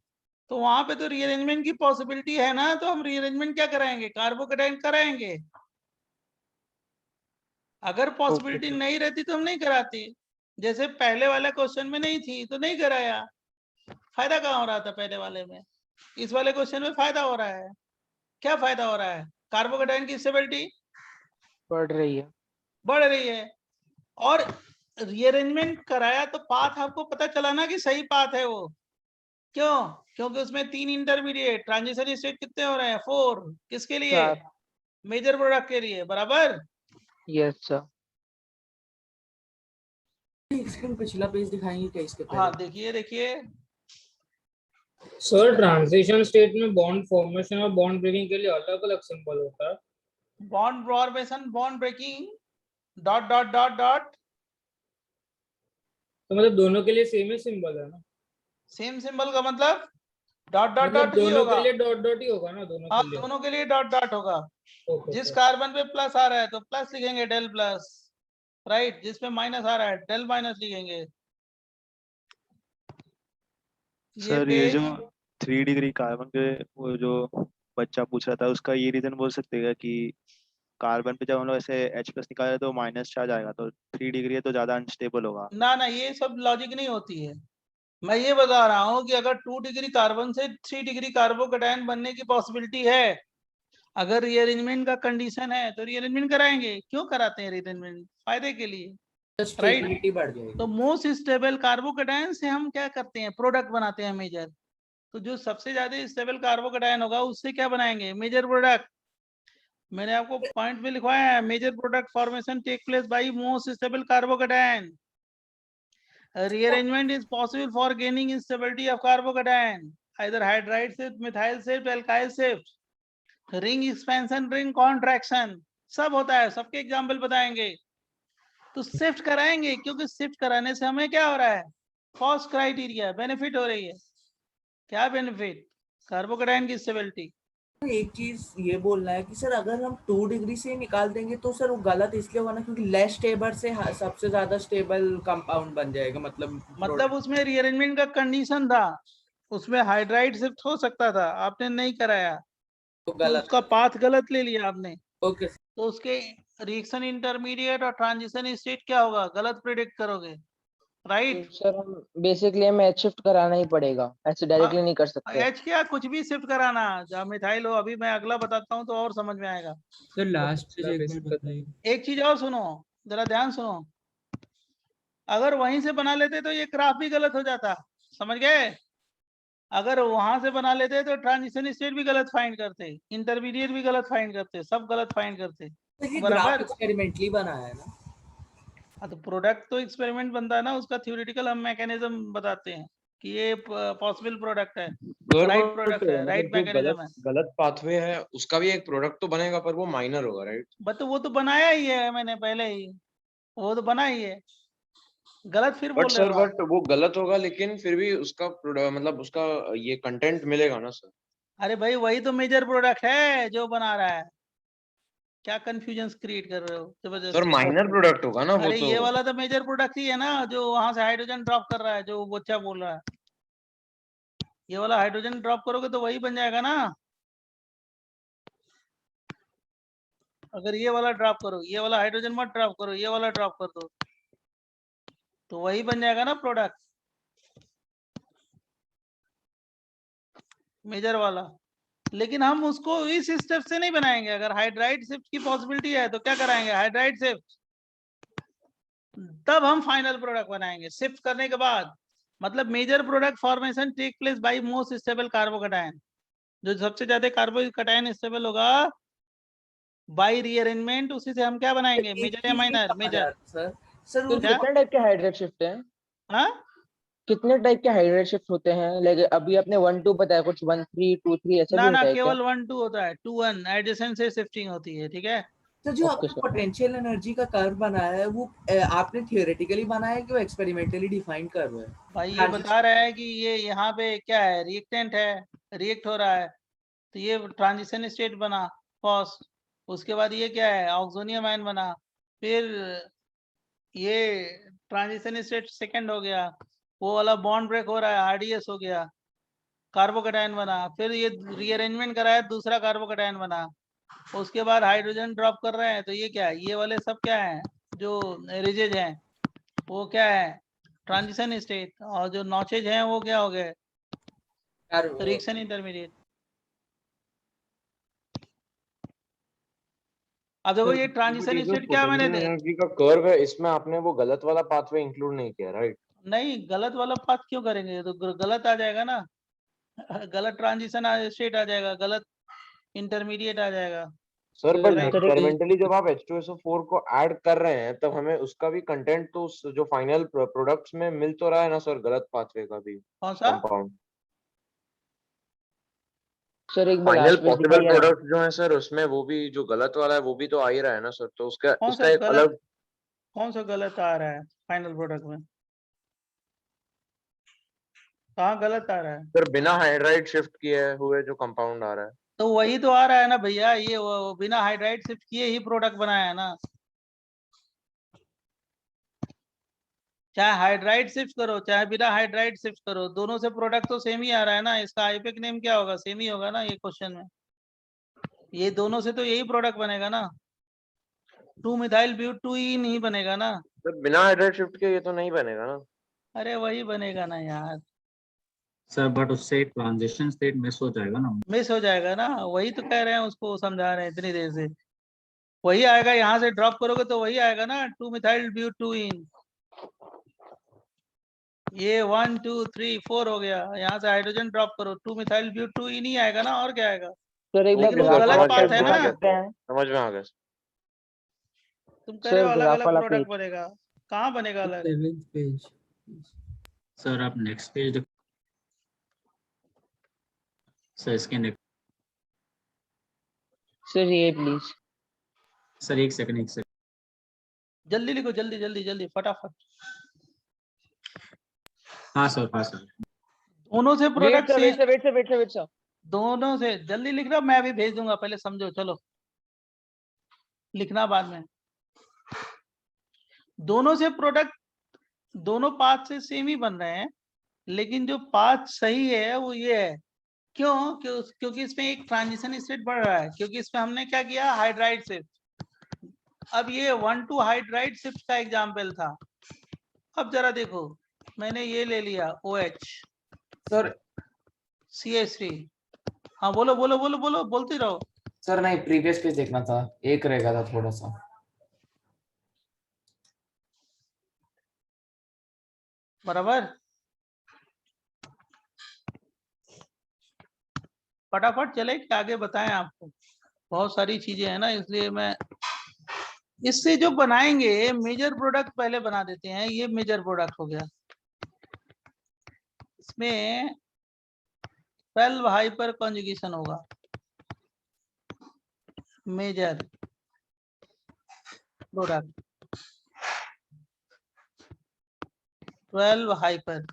तो वहां पे तो रीअरेंजमेंट की पॉसिबिलिटी है ना तो हम रीअरेंजमेंट क्या कराएंगे कार्बोकेटायन कराएंगे अगर पॉसिबिलिटी नहीं रहती तो हम नहीं कराते जैसे पहले वाले क्वेश्चन में नहीं थी तो नहीं कराया फायदा कहाँ हो रहा था पहले वाले में इस वाले क्वेश्चन में फायदा हो रहा है क्या फायदा हो रहा है कार्बोकेटायन की स्टेबिलिटी बढ़ रही है और रीअरेंजमेंट कराया तो पाथ आपको पता चला ना कि सही पाथ है वो क्यों क्योंकि उसमें 3 इंटरमीडिएट ट्रांजिशन स्टेट कितने हो रहे हैं 4 किसके लिए मेजर प्रोडक्ट के लिए बराबर यस सर पिछला पेज दिखाएंगे क्या इसके पहले हाँ देखिए सर ट्रांजिशन स्टेट में बॉन्ड फॉर्मेशन और बॉन्ड ब्रेकिंग के लिए अलग अलग सिंबल होता है bond formation bond breaking dot dot dot dot तो मतलब दोनों के लिए सेम ही सिंबल है ना सेम सिंबल का मतलब डॉट डॉट मतलब डॉट ही दोनों होगा के लिए डॉट डॉट ही होगा ना दोनों हाँ के लिए दोनों के लिए डॉट डॉट होगा जिस कार्बन पे प्लस आ रहा है तो प्लस लिखेंगे डेल प्लस राइट जिसमें माइनस आ रहा है डेल माइनस लिखेंगे सर ये जो 3 डिग्री कार्बन के वो जो बच्चा पूछ रहा था उसका ये रीजन बोल सकते हैं कि कार्बन पे जब हम लोग ऐसे H+ निकाले तो माइनस चार्ज आएगा तो 3 डिग्री है तो ज्यादा अनस्टेबल होगा ना ये सब लॉजिक नहीं होती है मैं ये बता रहा हूँ कि अगर 2 डिग्री कार्बन से 3 डिग्री कार्बोकेटायन बनने की पॉसिबिलिटी है अगर रीअरेंजमेंट का कंडीशन है तो रीअरेंजमेंट कराएंगे क्यों कराते हैं रीअरेंजमेंट फायदे के लिए राइट बढ़ जाएगी तो मोस्ट स्टेबल कार्बोकेटायन से हम क्या करते हैं प्रोडक्ट बनाते हैं मेजर तो जो सबसे ज्यादा स्टेबल कार्बोकेटायन होगा उससे क्या बनाएंगे मेजर प्रोडक्ट मैंने आपको पॉइंट में लिखवाया है major product formation take place by most stable carbocation rearrangement is possible for gaining stability of carbocation either hydride shift methyl shift alkyl shift ring expansion ring contraction सब होता है सबके example बताएंगे तो शिफ्ट कराएंगे क्योंकि शिफ्ट कराने से हमें क्या हो रहा है कॉस्ट क्राइटेरिया बेनिफिट हो रही है क्या बेनिफिट कार्बोकेटायन की स्टेबिलिटी एक चीज ये बोलना है कि सर अगर हम 2 डिग्री से निकाल देंगे तो सर वो गलत इसलिए होगा ना क्योंकि लेस स्टेबल से सबसे ज्यादा स्टेबल कंपाउंड बन जाएगा मतलब उसमें रीअरेंजमेंट का कंडीशन था, उसमें हाइड्राइड शिफ्ट हो सकता था, आपने नहीं कराया तो तो गलत उसका पाथ गलत ले लिया आपने। ओके तो उसके रिएक्शन इंटरमीडिएट और ट्रांजिशन स्टेट क्या होगा, गलत प्रेडिक्ट करोगे, राइट। सर हम बेसिकली हमें एच शिफ्ट कराना ही पड़ेगा, ऐसे डायरेक्टली नहीं कर सकते। एच क्या कुछ भी शिफ्ट कराना, जब मिथाइल हो, अभी मैं अगला बताता हूँ तो और समझ में आएगा। सर लास्ट पेज एक बार बताइए। एक चीज और सुनो, जरा ध्यान सुनो, अगर वहीं से बना लेते तो ये ग्राफ भी गलत हो जाता, समझ गए। अगर वहां से बना लेते तो ट्रांजिशन स्टेट भी गलत फाइंड करते, इंटरमीडिएट भी गलत फाइंड करते, सब गलत फाइंड करते, तो ये बराबर। ग्राफ एक्सपेरिमेंटली बनाया है ना। हाँ तो प्रोडक्ट तो एक्सपेरिमेंट बनता है ना, उसका थ्योरेटिकल हम मैकेनिज्म बताते हैं कि ये पॉसिबल प्रोडक्ट है, राइट प्रोडक्ट है, राइट मैकेनिज्म है। गलत पाथवे है उसका भी एक प्रोडक्ट तो बनेगा पर वो माइनर होगा, राइट। बट तो वो तो बनाया ही है मैंने पहले ही, वो तो बना ही है, गलत फिर बट बोल रहे सर हो आप। बट वो गलत होगा लेकिन फिर भी उसका मतलब उसका ये कंटेंट मिलेगा ना सर। अरे भाई वही तो मेजर प्रोडक्ट है जो बना रहा है, क्या कंफ्यूजन क्रिएट कर रहे हो सर जबरदस्ती। माइनर प्रोडक्ट होगा ना वो अरे तो। ये वाला तो मेजर प्रोडक्ट ही है ना, जो वहां से हाइड्रोजन ड्रॉप कर रहा है, जो बच्चा बोल रहा है, ये वाला हाइड्रोजन ड्रॉप करोगे तो वही बन जाएगा ना। अगर ये वाला ड्रॉप करो, ये वाला हाइड्रोजन मत ड्रॉप करो, ये वाला ड्रॉप कर दो, तो वही बन जाएगा ना प्रोडक्ट, मेजर वाला। लेकिन हम उसको इस स्टेप से नहीं बनाएंगे, अगर हाइड्राइड शिफ्ट की पॉसिबिलिटी है तो क्या कराएंगे, हाइड्राइड शिफ्ट, तब हम फाइनल प्रोडक्ट बनाएंगे शिफ्ट करने के बाद। मतलब major product formation take place by most stable carbocation, जो सबसे ज्यादा कार्बोकैटायन स्टेबल होगा बाय रीअरेंजमेंट, उसी से हम क्या बनाएंगे, मेजर या माइनर। मेजर सर सर तो क्या? कितने टाइप के हाइड्रेट शिफ्ट हैं? हाँ कितने टाइप के हाइड्रेट शिफ्ट होते हैं? लाइक अभी आपने 1 2 बताया, कुछ 1 3 2 3 ऐसा ना भी ना, होता है क्या? केवल 1 2 होता है, 2 1 एडजेसेंट से शिफ्टिंग होती है, ठीक है। तो जो ओके आपने सर। पोटेंशियल एनर्जी का कर्व बनाया है वो आपने थियोरेटिकली बनाया है कि वो एक्सपेरिमेंटली डिफाइन कर रहे हैं? भाई ये बता रहा है कि ये यहाँ पे क्या है, रिएक्टेंट है, रिएक्ट हो रहा है, तो ये ट्रांजिशन स्टेट बना फर्स्ट, उसके बाद ये क्या है, ऑक्सोनियम आयन बना, फिर ये ट्रांजिशन स्टेट सेकंड हो गया, वो वाला बॉन्ड ब्रेक हो रहा है, आरडीएस हो गया, कार्बोकैटायन बना, फिर ये रीअरेंजमेंट कराया, दूसरा कार्बोकैटायन बना, उसके बाद हाइड्रोजन ड्रॉप कर रहे हैं, तो ये क्या है, ये वाले सब क्या है, जो रिजेज हैं वो क्या है, ट्रांजिशन स्टेट, और जो नॉचेज हैं वो क्या हो गए, रिएक्शन इंटरमीडिएट। अब देखो ये ट्रांजिशन स्टेट क्या मैंने पोटेंशियल एनर्जी का कर्व है इसमें आपने वो गलत वाला पाथवे इंक्लूड नहीं किया, राइट। नहीं, गलत वाला पाथ क्यों करेंगे, ये तो गलत आ जाएगा ना, गलत ट्रांजिशन स्टेट आ जाएगा, गलत इंटरमीडिएट आ जाएगा। Sir but Right. एक्सपेरिमेंटली जब आप H2SO4 को ऐड कर रहे हैं तब हमें उसका भी कंटेंट तो जो फाइनल प्रोडक्ट्स में मिल तो रहा है ना सर, गलत पाथवे का भी कौन सा? कंपाउंड। सर एक बार फाइनल लास्ट पेज पॉसिबल दिखाइए ना। प्रोडक्ट जो है सर उसमें वो भी जो गलत वाला है वो भी तो आ ही रहा है ना सर, तो उसका कौन सा उसका एक गलत, अलग। कौन सा गलत आ रहा है फाइनल प्रोडक्ट में, कहाँ गलत आ रहा है? सर बिना हाइड्राइड शिफ्ट किए हुए जो कंपाउंड आ रहा है। तो वही तो आ रहा है ना भैया, ये वो बिना हाइड्राइड शिफ्ट किए ही प्रोडक्ट बनाया है ना, चाहे हाइड्राइड शिफ्ट करो चाहे बिना हाइड्राइड शिफ्ट करो, दोनों से प्रोडक्ट तो सेम ही आ रहा है ना, इसका आईपेक नेम क्या होगा, सेम ही होगा ना ये क्वेश्चन में, ये दोनों से तो यही प्रोडक्ट बनेगा ना, 2 मिथाइल ब्यूट 2 ही नहीं बनेगा ना। सर बिना हाइड्राइड शिफ्ट के ये तो नहीं बनेगा ना। अरे वही बनेगा ना यार, सर बट उससे ट्रांजिशन स्टेट मिस हो जाएगा ना। मिस हो जाएगा ना, वही तो कह रहे हैं, उसको समझा रहे हैं इतनी देर से, वही आएगा, यहाँ से ड्रॉप करोगे तो वही आएगा ना, 2 मिथाइल ब्यूट 2 इन, ये 1 2 3 4 हो गया, यहाँ से हाइड्रोजन ड्रॉप करो, 2 मिथाइल ब्यूट 2 इन ही आएगा ना, और क्या आएगा। सर एक बार लेकिन वो ग्राफ गलत वाला पाथ पेज है दिखा ना, सकते हैं? समझ में आ गया सर। तुम कह रहे हो सर अलग ग्राफ अलग वाला प्रोडक्ट पेज। बनेगा, कहाँ बनेगा अलग? 7th page. सर आप नेक्स्ट पेज सर, इसके नेक्स्ट। सर ये प्लीज। सर एक सेकंड जल्दी लिखो, जल्दी जल्दी जल्दी फटाफट। हाँ सर हाँ सर। दोनों से वेट प्रोडक्ट सर से, wait sir wait sir wait sir wait sir दोनों से जल्दी लिख रहा हूं, मैं अभी भेज दूंगा, पहले समझो, चलो लिखना बाद में। दोनों से प्रोडक्ट, दोनों पाथ से सेम ही बन रहे हैं, लेकिन जो पाथ सही है वो ये है। क्यों? क्योंकि इसमें एक ट्रांजिशन स्टेट बढ़ रहा है, क्योंकि इसमें हमने क्या किया, हाइड्राइड शिफ्ट। अब ये 1 to हाइड्राइड शिफ्ट का एग्जाम्पल था। अब जरा देखो, मैंने ये ले लिया OH सर CH3। हाँ बोलो बोलो बोलो बोलो, बोलते रहो। सर नहीं, प्रीवियस पेज देखना था, एक रहेगा था थोड़ा सा। बराबर, फटाफट चले कि आगे बताएं आपको, बहुत सारी चीजें हैं ना, इसलिए मैं इससे जो बनाएंगे मेजर प्रोडक्ट पहले बना देते हैं। ये मेजर प्रोडक्ट हो गया, इसमें 12 हाइपर कॉन्जुगेशन होगा, मेजर प्रोडक्ट 12 हाइपर।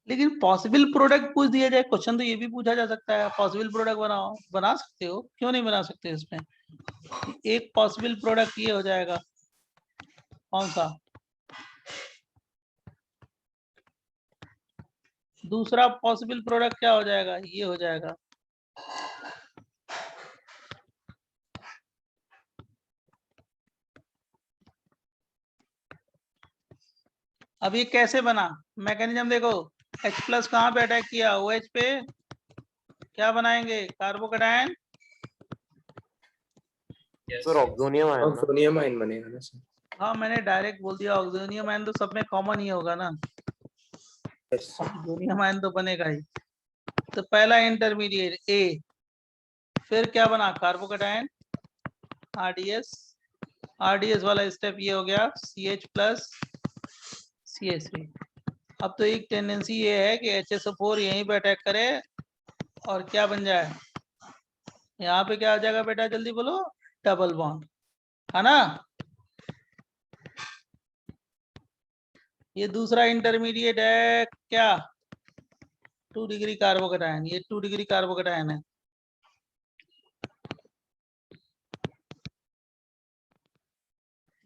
लेकिन पॉसिबल प्रोडक्ट पूछ दिया जाए, क्वेश्चन तो ये भी पूछा जा सकता है, पॉसिबल प्रोडक्ट बनाओ, बना सकते हो, क्यों नहीं बना सकते। इसमें एक पॉसिबल प्रोडक्ट ये हो जाएगा, कौन सा, दूसरा पॉसिबल प्रोडक्ट क्या हो जाएगा, ये हो जाएगा। अब ये कैसे बना मैकेनिज्म देखो, H+ कहाँ पे अटैक किया, OH पे, क्या बनाएंगे, कार्बोकैटायन। सर ऑक्सोनियम आयन बनेगा ना सर। हाँ मैंने डायरेक्ट बोल दिया ऑक्सोनियम आयन, तो सब में कॉमन ही होगा ना, ऑक्सोनियम आयन तो बनेगा ही। तो पहला इंटरमीडिएट A, फिर क्या बना, कार्बोकैटायन RDS वाला स्टेप ये हो गया, CH+ CH3। अब तो एक टेंडेंसी ये है कि HSO4 यहीं पे अटैक करे और क्या बन जाए, यहाँ पे क्या आ जाएगा बेटा, जल्दी बोलो, डबल बॉन्ड, है ना। ये दूसरा इंटरमीडिएट है क्या, 2 डिग्री कार्बोकैटायन, ये 2 डिग्री कार्बोकैटायन है।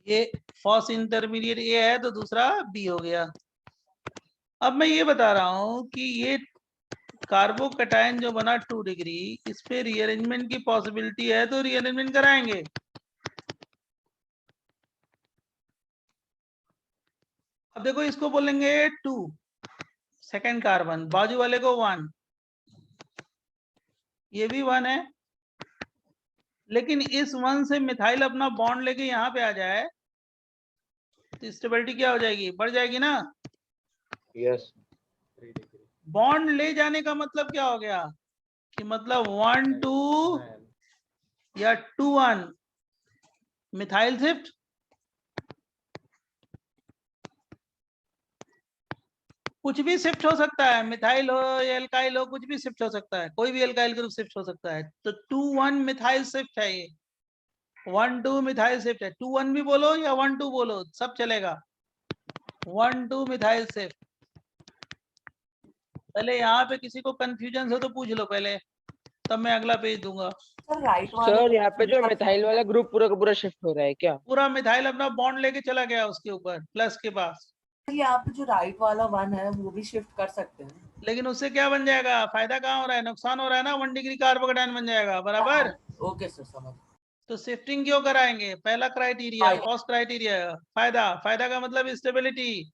ये फर्स्ट इंटरमीडिएट ए है, तो दूसरा बी हो गया। अब मैं ये बता रहा हूं कि ये कार्बोकैटायन जो बना 2 डिग्री, इस पे रीअरेंजमेंट की पॉसिबिलिटी है, तो रीअरेंजमेंट कराएंगे। अब देखो, इसको बोलेंगे 2 सेकेंड कार्बन, बाजू वाले को 1, ये भी 1 है, लेकिन इस 1 से मिथाइल अपना बॉन्ड लेके यहाँ पे आ जाए तो स्टेबिलिटी क्या हो जाएगी, बढ़ जाएगी ना। यस, बॉन्ड ले जाने का मतलब क्या हो गया, कि मतलब 1 2 या 2 1 मिथाइल शिफ्ट, कुछ भी शिफ्ट हो सकता है, मिथाइल हो या एल्काइल हो, कुछ भी शिफ्ट हो सकता है, कोई भी एल्काइल ग्रुप शिफ्ट हो सकता है। तो 2 1 मिथाइल शिफ्ट है, ये 1 2 मिथाइल शिफ्ट है, 2 1 भी बोलो या 1 2 बोलो, सब चलेगा। 1 2 मिथाइल शिफ्ट। पहले यहाँ पे किसी को कंफ्यूजन हो तो पूछ लो पहले, तब मैं अगला पेज दूंगा। सर यहाँ पे जो मिथाइल वाला ग्रुप पूरा का पूरा शिफ्ट हो रहा है क्या, पूरा मिथाइल अपना बॉन्ड लेके चला गया उसके ऊपर प्लस के पास, यहाँ पे जो राइट वाला 1 है वो भी शिफ्ट कर सकते हैं, लेकिन उससे क्या बन जाएगा, फायदा कहाँ हो रहा है, नुकसान हो रहा है ना, 1 डिग्री कार्बोकैटायन बन जाएगा, बराबर। ओके सर समझ। तो शिफ्टिंग क्यों कराएंगे, पहला क्राइटेरिया, फर्स्ट क्राइटेरिया, फायदा, फायदा का मतलब स्टेबिलिटी।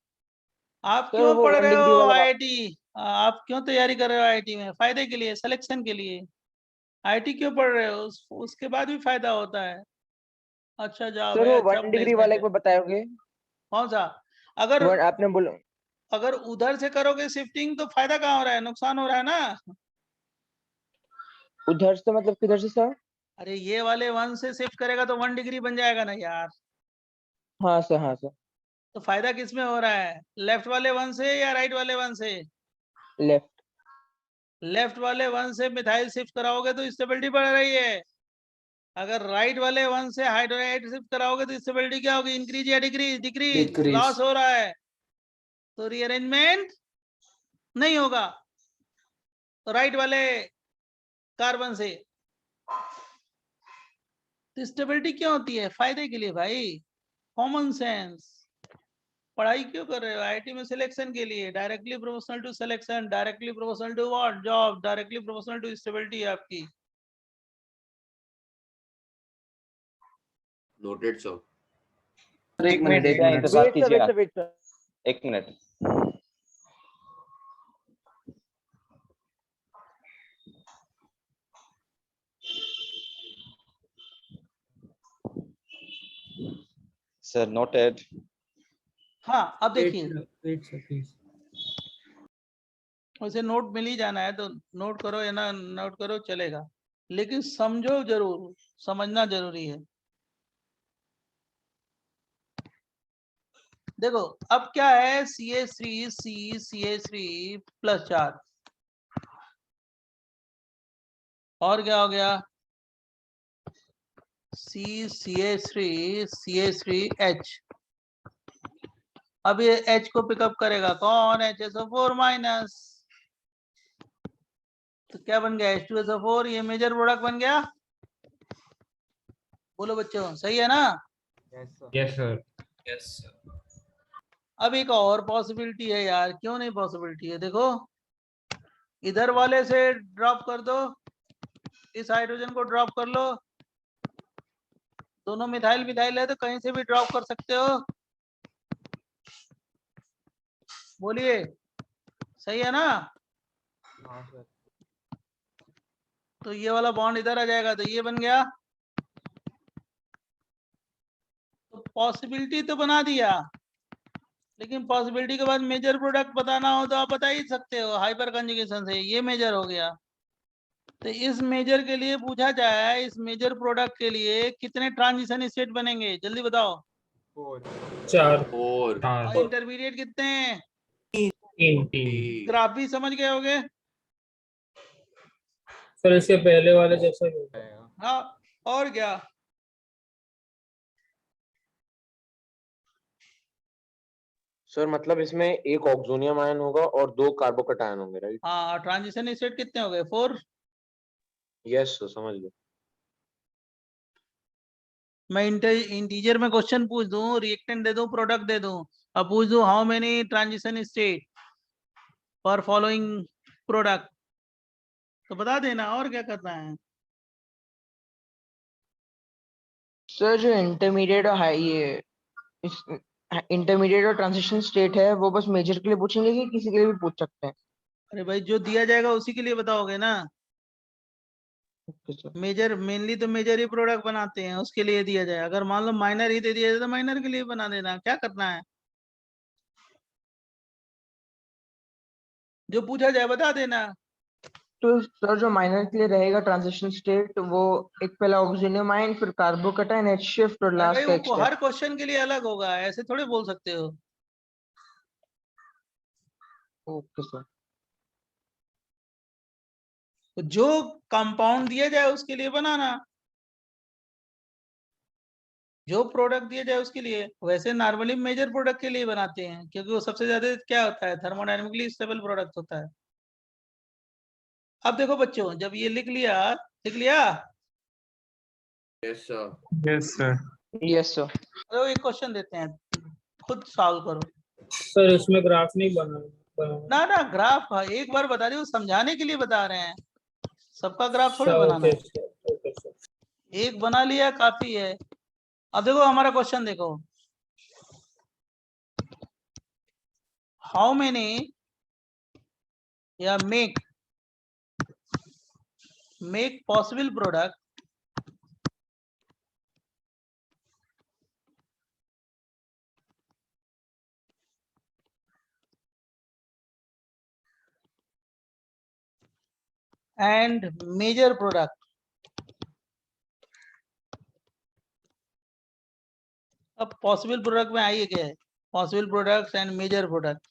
आप सर क्यों वो पढ़ 1 रहे डिग्री हो वाला IIT, आप क्यों तैयारी कर रहे हो IIT में, फायदे के लिए, सिलेक्शन के लिए। IIT क्यों पढ़ रहे हो, उसके बाद भी फायदा होता है। अच्छा जाओ सर भाई, वो अच्छा 1 डिग्री वाला प्लेसमेंट एक है। बार बताओगे, कौन सा, अगर आपने बोला अगर उधर से करोगे शिफ्टिंग तो फायदा कहाँ हो रहा है, नुकसान हो रहा है ना। उधर से मतलब किधर से सर, अरे ये वाले 1 से शिफ्ट करेगा तो 1 डिग्री बन जाएगा ना यार। हाँ सर, हाँ सर, तो फायदा किस में हो रहा है, लेफ्ट वाले 1 से या राइट वाले 1 से। लेफ्ट, लेफ्ट वाले 1 से मिथाइल शिफ्ट कराओगे तो स्टेबिलिटी बढ़ रही है, अगर राइट वाले 1 से हाइड्रोलाइट शिफ्ट कराओगे तो स्टेबिलिटी क्या होगी, इंक्रीज या डिक्रीज, डिक्रीज, लॉस हो रहा है, तो रीअरेंजमेंट नहीं होगा। राइट वाले कार्बन से। तो स्टेबिलिटी क्यों होती है? फायदे के लिए भाई, कॉमन सेंस। पढ़ाई क्यों कर रहे हो? आईआईटी में सिलेक्शन के लिए, directly proportional to selection, directly proportional to what? Job, directly proportional to stability आपकी। Noted sir. एक मिनट Wait, बात sir, कीजिए wait, आप। sir, wait, sir. एक मिनट। Sir noted. हाँ अब Wait, देखिए, sir, wait, sir, please. उसे नोट मिल ही जाना है तो नोट करो या ना नोट करो चलेगा, लेकिन समझो जरूर, समझना जरूरी है। देखो अब क्या है, CH3 प्लस 4 और क्या हो गया, CH3 अब ये H को पिकअप करेगा कौन? HSO4 minus. तो क्या बन गया? H2SO4, ये मेजर प्रोडक्ट बन गया। बोलो बच्चों, सही है ना? Yes, sir. अब एक और पॉसिबिलिटी है यार, क्यों नहीं पॉसिबिलिटी है? देखो इधर वाले से ड्रॉप कर दो, इस हाइड्रोजन को ड्रॉप कर लो, दोनों मिथाइल मिथाइल है तो कहीं से भी ड्रॉप कर सकते हो। बोलिए, सही है ना? तो ये वाला बॉन्ड इधर आ जाएगा तो ये बन गया। तो पॉसिबिलिटी तो बना दिया, लेकिन पॉसिबिलिटी के बाद मेजर प्रोडक्ट बताना हो तो आप बता ही सकते हो हाइपर कंजुगेशन से। ये मेजर हो गया। तो इस मेजर के लिए पूछा जाए, इस मेजर प्रोडक्ट के लिए कितने ट्रांजिशन स्टेट बनेंगे? जल्दी बताओ। 4. और और इंटरमीडिएट कितने हैं? 3. ग्राफ भी समझ गए होगे? सर इसके पहले वाले जैसा ही होगा। हाँ, और क्या? सर मतलब इसमें एक ऑक्सोनियम आयन होगा और 2 कार्बोकैटायन होंगे, राइट? हाँ, ट्रांजिशन स्टेट कितने हो गए? 4। यस सर, समझ गए। मैं इंटीजर में क्वेश्चन पूछ दूं, रिएक्टेंट दे दूं, प्रोडक्ट दे दूं, अब पूछ दूं how many transition state for following product, तो बता देना। और क्या करना है? सर जो इंटरमीडिएट और हाई ये इंटरमीडिएट और ट्रांजिशन स्टेट है वो बस मेजर के लिए पूछेंगे कि किसी के लिए भी पूछ सकते हैं? अरे भाई, जो दिया जाएगा उसी के लिए बताओगे ना। Okay sir. मेजर मेनली तो मेजर ही प्रोडक्ट बनाते हैं, उसके लिए दिया जाए। अगर मान लो माइनर ही दे दिया जाए तो माइनर के लिए बना देना। क्या करना है? जो पूछा जाए बता देना। तो सर जो माइनर के लिए रहेगा ट्रांजिशन स्टेट वो एक पहला ऑक्सीजन आयन फिर कार्बोकैटायन एच शिफ्ट और अरे भाई, लास्ट का वो एक्स्ट्रा। हर क्वेश्चन के लिए अलग होगा, ऐसे थोड़े बोल सकते हो। Okay sir. तो जो कंपाउंड दिया जाए उसके लिए बनाना, जो प्रोडक्ट दिया जाए उसके लिए। वैसे नॉर्मली मेजर प्रोडक्ट के लिए बनाते हैं, क्योंकि वो सबसे ज्यादा क्या होता है, थर्मोडायनेमिकली स्टेबल प्रोडक्ट होता है। अब देखो बच्चों, जब ये लिख लिया, लिख लिया। Yes sir. Yes sir. Yes sir. तो एक क्वेश्चन देते हैं, खुद सॉल्व करो। सर इसमें ग्राफ नहीं बना। ना ना, ग्राफ एक बार बता रही हूँ, समझाने के लिए बता रहे हैं, सबका ग्राफ थोड़ी सर बनाना ओके है। Sir, okay sir. एक बना लिया काफी है। अब देखो हमारा क्वेश्चन देखो, हाउ मेनी या make possible product and major product। अब पॉसिबल प्रोडक्ट में आइए क्या है, possible products and major product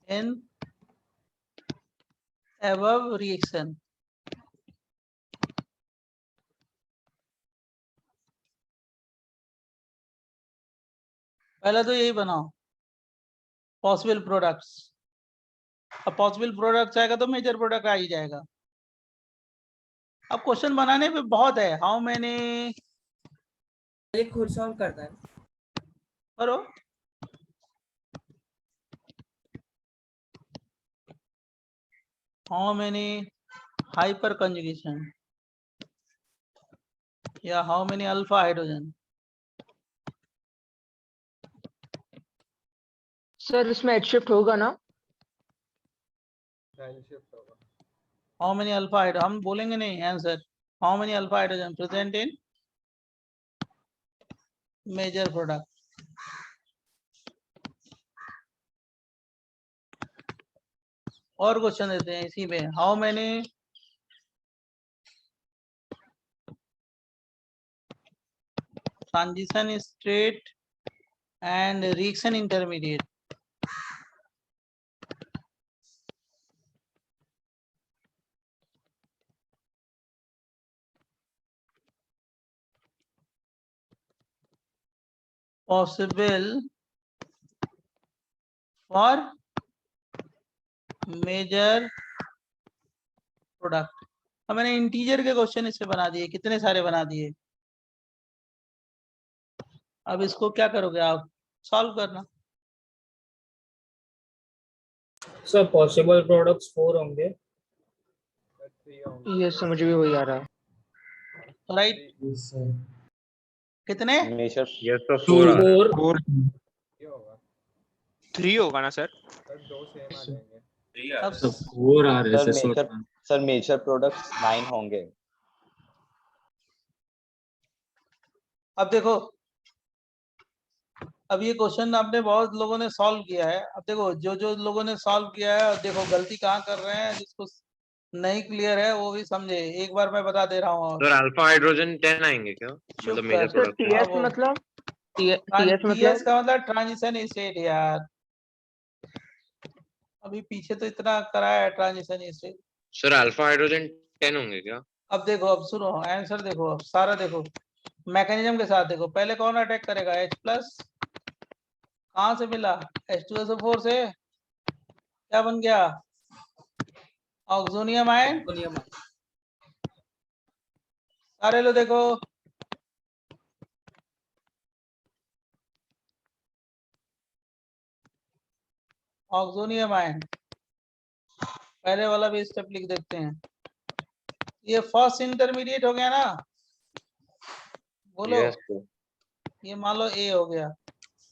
in above reaction. पहले तो यही बनाओ, पॉसिबल प्रोडक्ट्स। अब पॉसिबल प्रोडक्ट आएगा तो मेजर प्रोडक्ट आ ही जाएगा। अब क्वेश्चन बनाने पे बहुत है, हाउ मैनी खुद सॉल्व करना है। करो। हाउ मैनी हाइपर कंजुगेशन या how many alpha hydrogen. Sir इसमें एच शिफ्ट होगा ना? शिफ्ट होगा। हाउ मेनी अल्फा हाइड्रोजन, हम बोलेंगे नहीं answer. How many alpha hydrogen present in major product. और क्वेश्चन देते हैं इसी में, how many transition state and reaction intermediate. possible for major product. अब मैंने इंटीजर के क्वेश्चन इससे बना दिए, कितने सारे बना दिए। अब इसको क्या करोगे आप, सॉल्व करना। सर पॉसिबल प्रोडक्ट्स 4 होंगे। ये समझ भी वही आ रहा है। राइट, कितने? मेजर यस सर 4 आ रहा है। 4 3 होगा ना सर? दो सेम आ जाएंगे। अब तो 4 आ रहे सर हैं मेजर सर मेजर प्रोडक्ट्स 9 होंगे। अब देखो, अब ये क्वेश्चन आपने बहुत लोगों ने सॉल्व किया है। अब देखो जो जो लोगों ने सॉल्व किया है, अब देखो गलती कहाँ कर रहे हैं, जिसको नहीं क्लियर है वो भी समझे। एक बार मैं बता दे रहा हूँ। सर अल्फा हाइड्रोजन 10 आएंगे क्या, मतलब मेजर सर प्रोडक्ट? टीएस मतलब टीएस टीएस मतलब का मतलब ट्रांजिशन स्टेट यार। अभी पीछे तो इतना कराया है transition state. Sir alpha hydrogen 10 होंगे क्या? अब देखो, अब सुनो आंसर देखो, अब सारा देखो मैकेनिज्म के साथ देखो। पहले कौन अटैक करेगा, H प्लस। कहाँ से मिला, H2SO4 से। क्या बन गया, ऑक्सोनियम आयन। सारे लो देखो, ऑक्सोनियम आयन। पहले वाला भी स्टेप लिख देते हैं। ये फर्स्ट इंटरमीडिएट हो गया ना, बोलो। Yes sir. ये मान लो ए हो गया।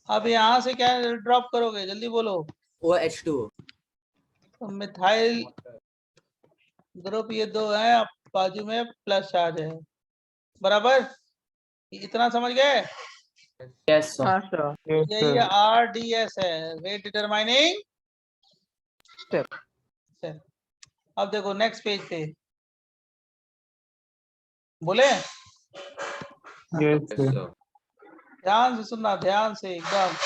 अब यहाँ से क्या ड्रॉप करोगे, जल्दी बोलो। OH2 तो मिथाइल ग्रुप ये दो है, अब बाजू में प्लस चार्ज है, बराबर। इतना समझ गए? Yes sir. हाँ सर। यही RDS है, रेट डिटरमाइनिंग स्टेप। अब देखो नेक्स्ट पेज पे, बोले यस सर। ध्यान से सुनना, ध्यान से एकदम।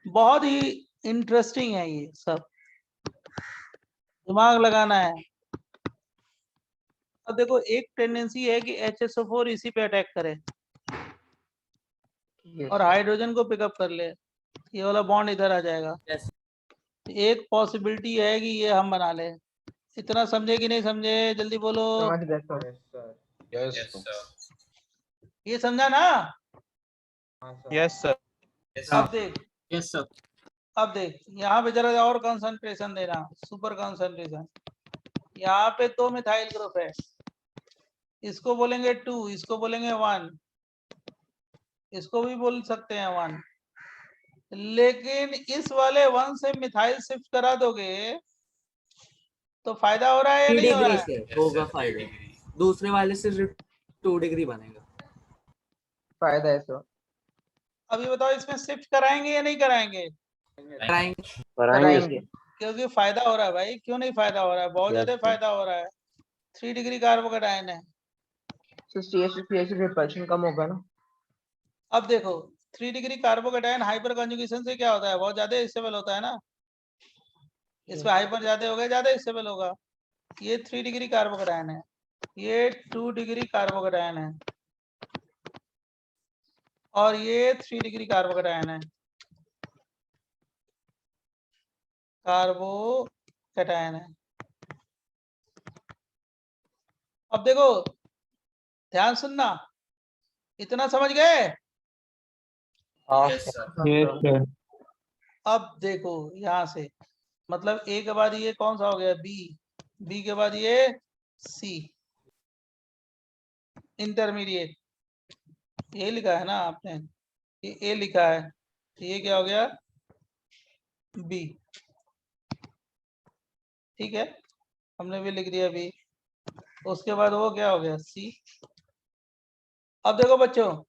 बहुत ही इंटरेस्टिंग है ये सब, दिमाग लगाना है। अब देखो एक टेंडेंसी है कि HSO4 इसी पे अटैक करे और हाइड्रोजन को पिकअप कर ले, ये वाला बॉन्ड इधर आ जाएगा। Yes. एक पॉसिबिलिटी है कि ये हम बना ले। इतना समझे कि नहीं समझे, जल्दी बोलो। समझ गए सर। Yes sir. ये समझा ना? Yes sir. अब देख, यस सर। अब देख यहाँ पे जरा और कंसंट्रेशन देना, सुपर कंसंट्रेशन। यहाँ पे तो मिथाइल ग्रुप है, इसको बोलेंगे 2, इसको बोलेंगे 1, इसको भी बोल सकते हैं 1। लेकिन इस वाले 1 से मिथाइल शिफ्ट करा दोगे तो फायदा हो रहा है या 3 नहीं हो रहा डिग्री है? से होगा फायदा, दूसरे वाले से 2 डिग्री बनेगा। फायदा है सर। अभी बताओ इसमें शिफ्ट कराएंगे या नहीं कराएंगे? कराएंगे। क्योंकि फायदा हो रहा है भाई, क्यों नहीं फायदा हो रहा है, बहुत Yes, ज्यादा sir. फायदा हो रहा है। 3 डिग्री कार्बोकेटायन है। सर CH रिपल्शन कम होगा ना? अब देखो 3 डिग्री कार्बोकेटायन हाइपर कंजुगेशन से क्या होता है, बहुत ज्यादा स्टेबल होता है ना। इसमें हाइपर ज्यादा हो गया, ज्यादा स्टेबल होगा। ये 3 डिग्री कार्बोकेटायन है, ये 2 डिग्री कार्बोकेटायन है, और ये 3 डिग्री कार्बोकेटायन है। कार्बोकैटायन है। अब देखो ध्यान सुनना, इतना समझ गए? Yes, sir. अब देखो यहां से, मतलब ए के बाद ये कौन सा हो गया? बी, बी के बाद ये सी, इंटरमीडिएट। ये लिखा है ना आपने, ये ए लिखा है, तो ये क्या हो गया? बी। ठीक है, हमने भी लिख दिया बी। उसके बाद वो क्या हो गया? सी। अब देखो बच्चों,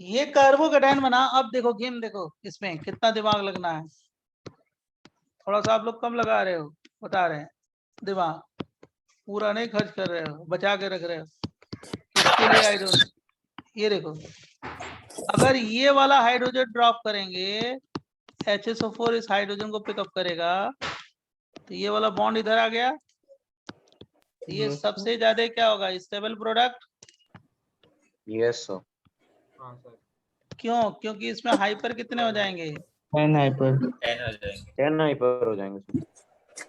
ये कार्बोकैटायन बना। अब देखो गेम, देखो इसमें कितना दिमाग लगना है। थोड़ा सा आप लोग कम लगा रहे हो, बता रहे हैं, दिमाग पूरा नहीं खर्च कर रहे हो, बचा के रख रहे हो। किसके लिए? I don't. ये देखो, अगर ये वाला हाइड्रोजन ड्रॉप करेंगे, HSO4 इस हाइड्रोजन को पिकअप करेगा, तो ये वाला बॉन्ड इधर आ गया, ये सबसे ज्यादा क्या होगा? Stable product. Yes sir. हाँ सर। क्यों? क्योंकि इसमें हाइपर कितने हो जाएंगे? 10 hyper. 10 हो जाएंगे। 10 हाइपर हो जाएंगे सर।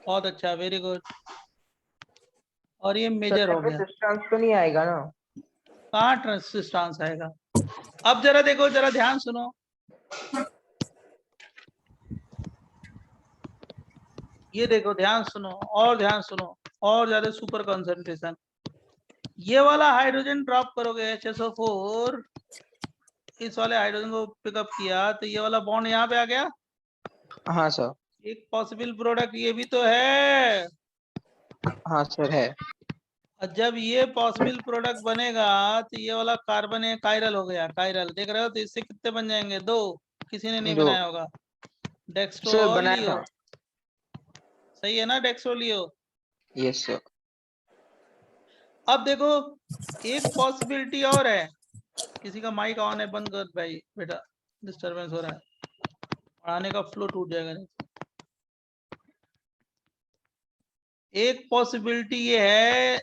बहुत अच्छा, वेरी गुड। और ये मेजर हो गया। सिस्टम्स तो नहीं आएगा ना? कहाँ ट्रांसिस्टेंस आएगा? अब जरा देखो, जरा ध्यान सुनो, ये देखो, ध्यान सुनो और ध्यान सुनो, और ज्यादा सुपर कंसंट्रेशन। ये वाला हाइड्रोजन ड्रॉप करोगे HSO4, इस वाले हाइड्रोजन को पिकअप किया, तो ये वाला बॉन्ड यहाँ पे आ गया। हाँ सर। एक पॉसिबल प्रोडक्ट ये भी तो है। हाँ सर है। और जब ये पॉसिबल प्रोडक्ट बनेगा, तो ये वाला कार्बन है, कायरल हो गया। कायरल देख रहे हो? तो इससे कितने बन जाएंगे? 2। किसी ने नहीं दो। बनाया होगा। डेक्स्ट्रो सर और बनाया लियो, था। सही है ना? Dextro levo. Yes sir. अब देखो एक पॉसिबिलिटी और है। किसी का माइक ऑन है? बंद कर भाई बेटा, डिस्टरबेंस हो रहा है, पढ़ाने का फ्लो टूट जाएगा। एक पॉसिबिलिटी ये है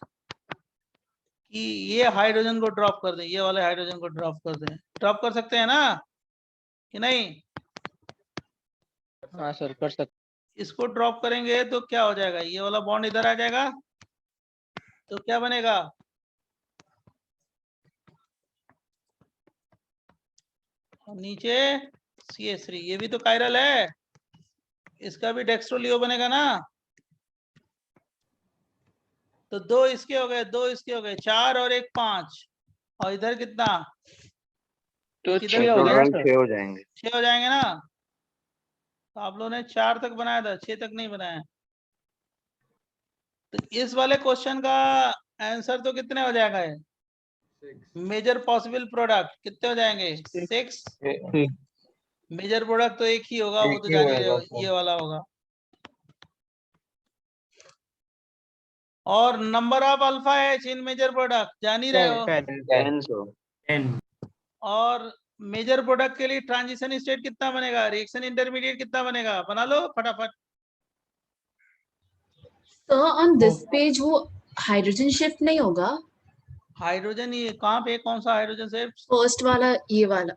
कि ये हाइड्रोजन को ड्रॉप कर दें, ये वाले हाइड्रोजन को ड्रॉप कर दें। ड्रॉप कर सकते हैं ना कि नहीं? हाँ सर कर सकते। इसको ड्रॉप करेंगे तो क्या हो जाएगा? ये वाला बॉन्ड इधर आ जाएगा, तो क्या बनेगा? नीचे CH3, ये भी तो कायरल है, इसका भी डेक्स्ट्रो लियो बनेगा ना। तो 2 इसके हो गए, 2 इसके हो गए, 4 और 1 5, और इधर कितना? तो किधर 6 हो गया टोटल सर। 6 हो जाएंगे। 6 हो जाएंगे ना। तो आप लोगों ने 4 तक बनाया था, 6 तक नहीं बनाया। तो इस वाले क्वेश्चन का आंसर तो कितने हो जाएगा? है मेजर पॉसिबल प्रोडक्ट कितने हो जाएंगे? 6। मेजर प्रोडक्ट तो एक ही होगा, वो तो जान ही रहे हो, ये वाला होगा। और number of alpha H in major product जान ही रहे हो। 10 सर। 10 और मेजर प्रोडक्ट के लिए ट्रांजिशन स्टेट कितना बनेगा? रिएक्शन इंटरमीडिएट कितना बनेगा? बना लो फटाफट। तो ऑन दिस पेज वो हाइड्रोजन शिफ्ट नहीं होगा? हाइड्रोजन ये कहाँ पे? कौन सा हाइड्रोजन से? फर्स्ट वाला, ये वाला,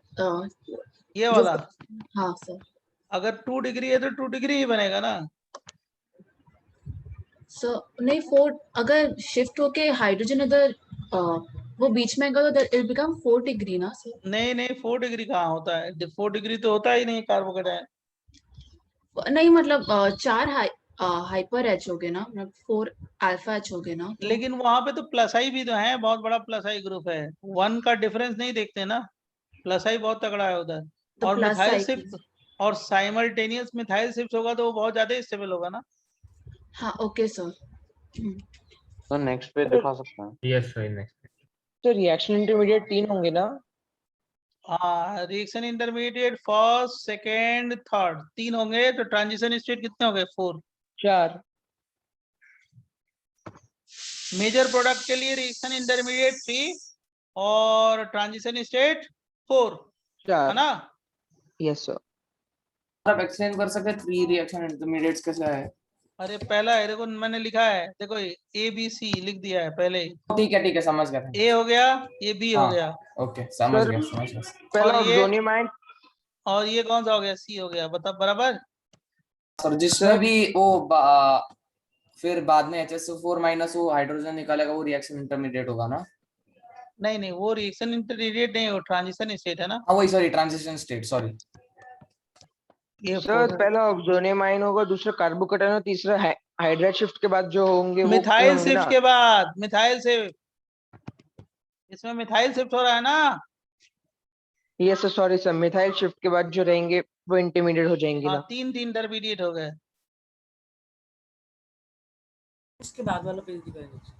ये वाला। हाँ सर। अगर 2 डिग्री है तो 2 डिग्री ही बनेगा ना। सर नहीं, 4 अगर शिफ्ट होके हाइड्रोजन इधर वो बीच में गया तो इट बिकम 4 डिग्री ना सर? नहीं नहीं, 4 डिग्री कहाँ होता है? 4 डिग्री तो होता ही नहीं कार्बोकैटायन। नहीं मतलब 4 हाइपर एच हो गए ना, मतलब 4 अल्फा एच हो गए ना। तो लेकिन वहां पे तो प्लस आई भी तो है, बहुत बड़ा प्लस आई ग्रुप है। 1 का डिफरेंस नहीं देखते ना, प्लस आई बहुत तगड़ा है उधर। तो और प्लस मिथाइल आई शिफ्ट और साइमल्टेनियस मिथाइल शिफ्ट होगा तो वो बहुत ज्यादा स्टेबल होगा ना। हाँ ओके सर। तो नेक्स्ट पे दिखा सकते हैं। Yes, sir. Next. तो रिएक्शन इंटरमीडिएट 3 होंगे ना? हाँ, reaction intermediate first, second, third 3 होंगे, तो ट्रांजिशन स्टेट कितने हो गए? 4। 4। मेजर प्रोडक्ट के लिए रिएक्शन इंटरमीडिएट 3 और ट्रांजिशन स्टेट 4 है 4 ना। Yes sir. आप एक्सप्लेन कर सकते हैं 3 रिएक्शन इंटरमीडिएट्स कैसा है? अरे पहला है, देखो मैंने लिखा है, देखो ABC लिख दिया है पहले ही। ठीक है समझ गया। A हो गया, ये B हो गया, ओके समझ गया। पहला और ये ऑक्सोनिमाइड। और ये कौन सा हो गया? C हो गया। बता बराबर। सर जिसमें भी वो फिर बाद में HSO4 माइनस वो हाइड्रोजन निकालेगा वो रिएक्शन इंटरमीडिएट होगा ना? नहीं नहीं, वो रिएक्शन इंटरमीडिएट नहीं, वो ट्रांजिशन स्टेट है ना। हाँ वही, सॉरी ट्रांजिशन स्टेट, सॉरी। ये सर पहला ऑक्सोनियमाइन होगा, दूसरा कार्बोकेटाइन और तीसरा हाइड्राइड शिफ्ट के बाद जो होंगे वो मिथाइल होंगे ना। शिफ्ट के बाद मिथाइल शिफ्ट, इसमें मिथाइल शिफ्ट हो रहा है ना। Yes sir, sorry sir, methyl shift के बाद जो रहेंगे वो इंटरमीडिएट हो जाएंगे हाँ, ना। 3 इंटरमीडिएट हो गए। इसके बाद वाला पेज दिखाएंगे।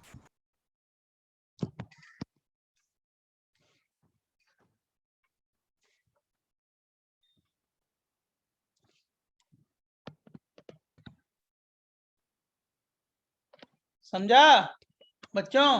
समझा बच्चों?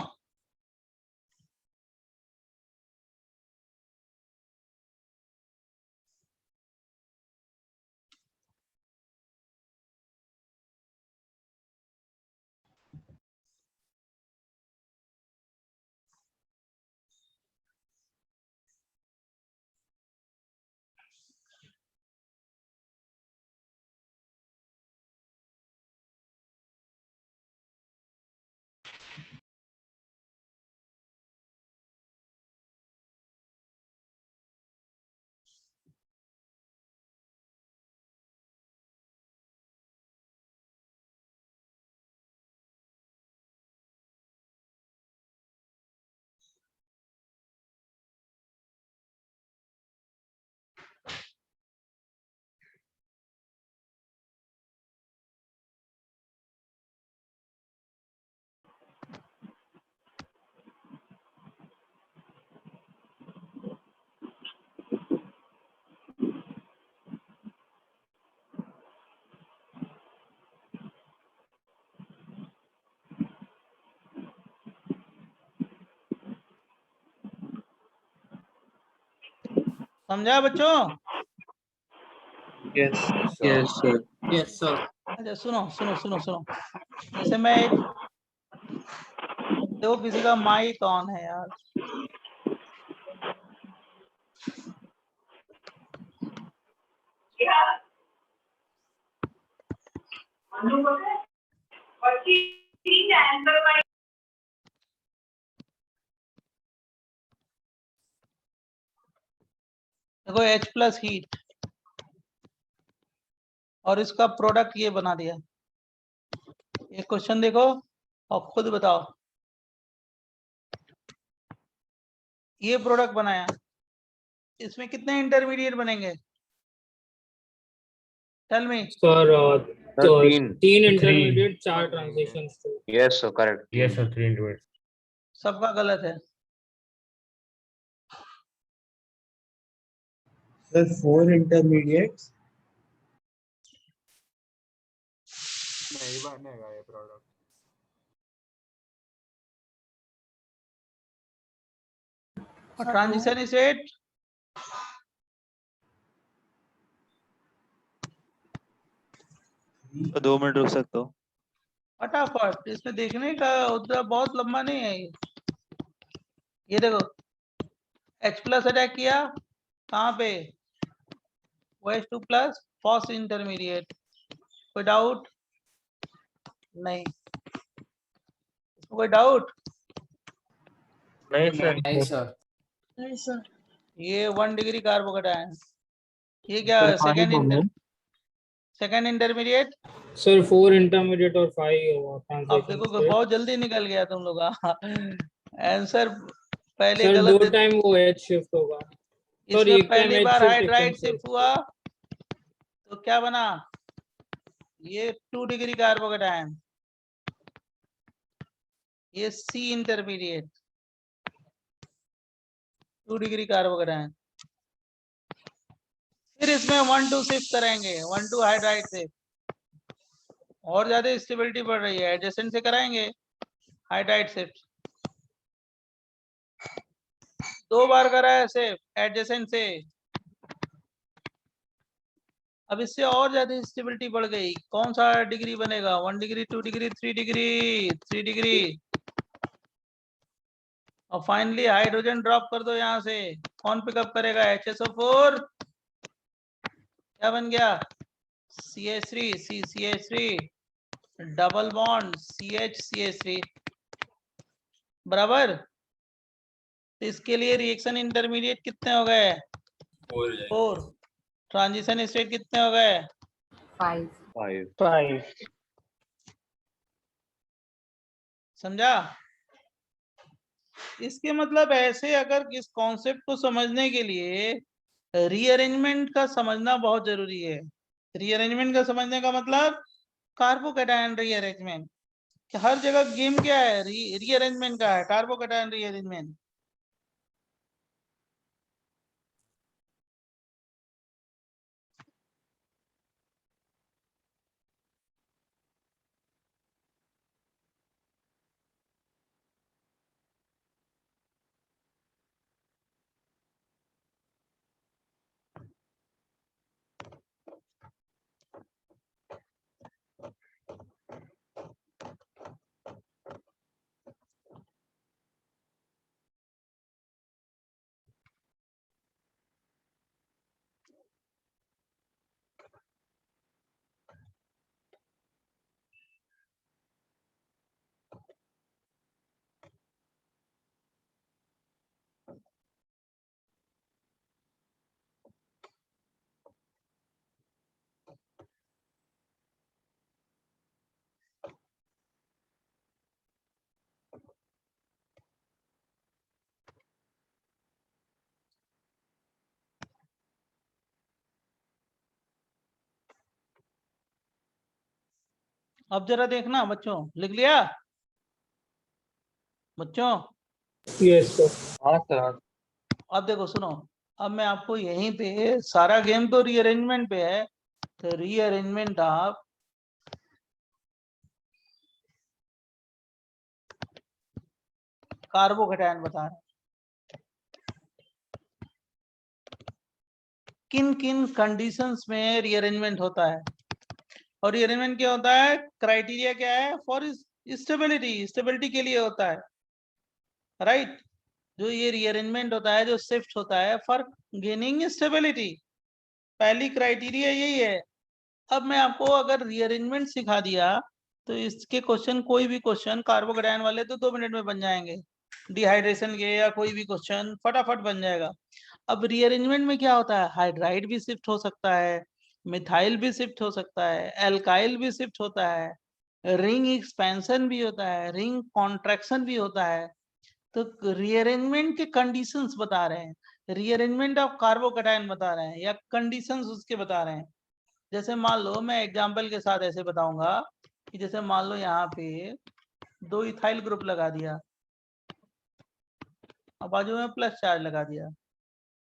समझा बच्चों? Yes yes sir. Yes sir. अच्छा सुनो सुनो सुनो सुनो, जैसे मैं एक, देखो किसी का माइक ऑन है यार। देखो H+ हीट और इसका प्रोडक्ट ये बना दिया। एक क्वेश्चन देखो और खुद बताओ, ये प्रोडक्ट बनाया, इसमें कितने इंटरमीडिएट बनेंगे? Tell me. Sir sir, 3 3 intermediate 4 transition state. Yes sir, correct. Yes sir, 3 into 8। सबका गलत है। Sir, 4 intermediates. नहीं बनेगा ये प्रोडक्ट। और ट्रांजिशन स्टेट तो 2 मिनट रुक सकते हो? फटाफट, इसमें देखने का उतना बहुत लंबा नहीं है ये देखो H+ अटैक किया कहाँ पे? OH2+ FOSS intermediate. कोई डाउट? नहीं, कोई डाउट? नहीं सर। नहीं सर। नहीं सर। ये 1 डिग्री कार्बोकेटायन, ये क्या सेकेंड इंटरमीडिएट। सर 4 इंटरमीडिएट और 5 अब ट्रांजिशन देखो स्टेट। बहुत जल्दी निकल गया तुम लोग का आंसर। पहले सर गलत 2 टाइम वो H शिफ्ट होगा। सर इसमें एक टाइम पहली H बार शिफ्ट हाइड्राइड शिफ्ट हुआ तो क्या बना? ये 2 डिग्री कार्बोकेटायन, ये C इंटरमीडिएट 2 डिग्री कार्बोकेटायन। फिर इसमें 1,2 शिफ्ट करेंगे, 1,2 हाइड्राइड से और ज्यादा स्टेबिलिटी बढ़ रही है, एडजेसेंट से कराएंगे हाइड्राइड शिफ्ट। 2 बार करा है सिर्फ एडजेसेंट से, अब इससे और ज्यादा स्टेबिलिटी बढ़ गई। कौन सा डिग्री बनेगा? 1 डिग्री, 2 डिग्री, 3 डिग्री, 3 डिग्री। और फाइनली हाइड्रोजन ड्रॉप कर दो यहाँ से, कौन पिकअप करेगा? HSO4 क्या बन गया? CH3 CCH3 double bond CH बराबर। तो इसके लिए रिएक्शन इंटरमीडिएट कितने हो गए? 4। ट्रांजिशन स्टेट कितने हो गए? 5 समझा? इसके मतलब ऐसे अगर इस कॉन्सेप्ट को समझने के लिए रीअरेंजमेंट का समझना बहुत जरूरी है। रीअरेंजमेंट का समझने का मतलब कार्बोकैटायन रीअरेंजमेंट। हर जगह गेम क्या है? रीअरेंजमेंट का है, कार्बोकैटायन रीअरेंजमेंट। अब जरा देखना बच्चों, लिख लिया बच्चों? Yes sir. हाँ सर। अब देखो सुनो, अब मैं आपको यहीं पे, सारा गेम तो रीअरेंजमेंट पे है, तो रीअरेंजमेंट ऑफ कार्बोकैटायन बता रहे हैं। किन किन कंडीशंस में रीअरेंजमेंट होता है। और रीअरेंजमेंट क्या होता है? क्राइटेरिया क्या है? फॉर स्टेबिलिटी, स्टेबिलिटी के लिए होता है, राइट। जो ये रीअरेंजमेंट होता है, जो शिफ्ट होता है फॉर गेनिंग स्टेबिलिटी, पहली क्राइटेरिया यही है। अब मैं आपको अगर रीअरेंजमेंट सिखा दिया तो इसके क्वेश्चन, कोई भी क्वेश्चन कार्बोकैटायन वाले तो 2 मिनट में बन जाएंगे, डिहाइड्रेशन के या कोई भी क्वेश्चन फटाफट बन जाएगा। अब रीअरेंजमेंट में क्या होता है? हाइड्राइड भी शिफ्ट हो सकता है, मिथाइल भी शिफ्ट हो सकता है, एल्काइल भी शिफ्ट होता है, रिंग एक्सपेंशन भी होता है, रिंग कॉन्ट्रैक्शन भी होता है। तो रीअरेंजमेंट के कंडीशंस बता रहे हैं, रीअरेंजमेंट ऑफ कार्बोकैटायन बता रहे हैं, या कंडीशंस उसके बता रहे हैं। जैसे मान लो, मैं एग्जांपल के साथ ऐसे बताऊंगा कि जैसे मान लो यहाँ पे 2 इथाइल ग्रुप लगा दिया और बाजू में प्लस चार्ज लगा दिया,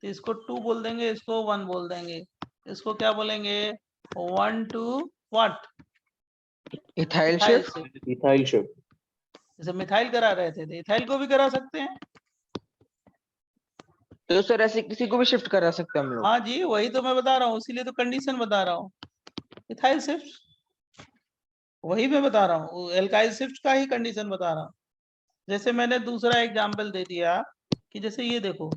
तो इसको 2 बोल देंगे, इसको 1 बोल देंगे। इसको क्या बोलेंगे? 1 to what? Ethyl ethyl shift. Shift. Ethyl shift. जैसे मिथाइल करा रहे थे, तो इथाइल को भी करा सकते हैं। तो सर ऐसे किसी को भी शिफ्ट करा सकते हैं हम लोग? हाँ जी, वही तो मैं बता रहा हूँ, इसीलिए तो कंडीशन बता रहा हूँ। इथाइल शिफ्ट वही मैं बता रहा हूँ, एल्काइल शिफ्ट का ही कंडीशन बता रहा हूँ। जैसे मैंने दूसरा एग्जांपल दे दिया कि जैसे ये देखो,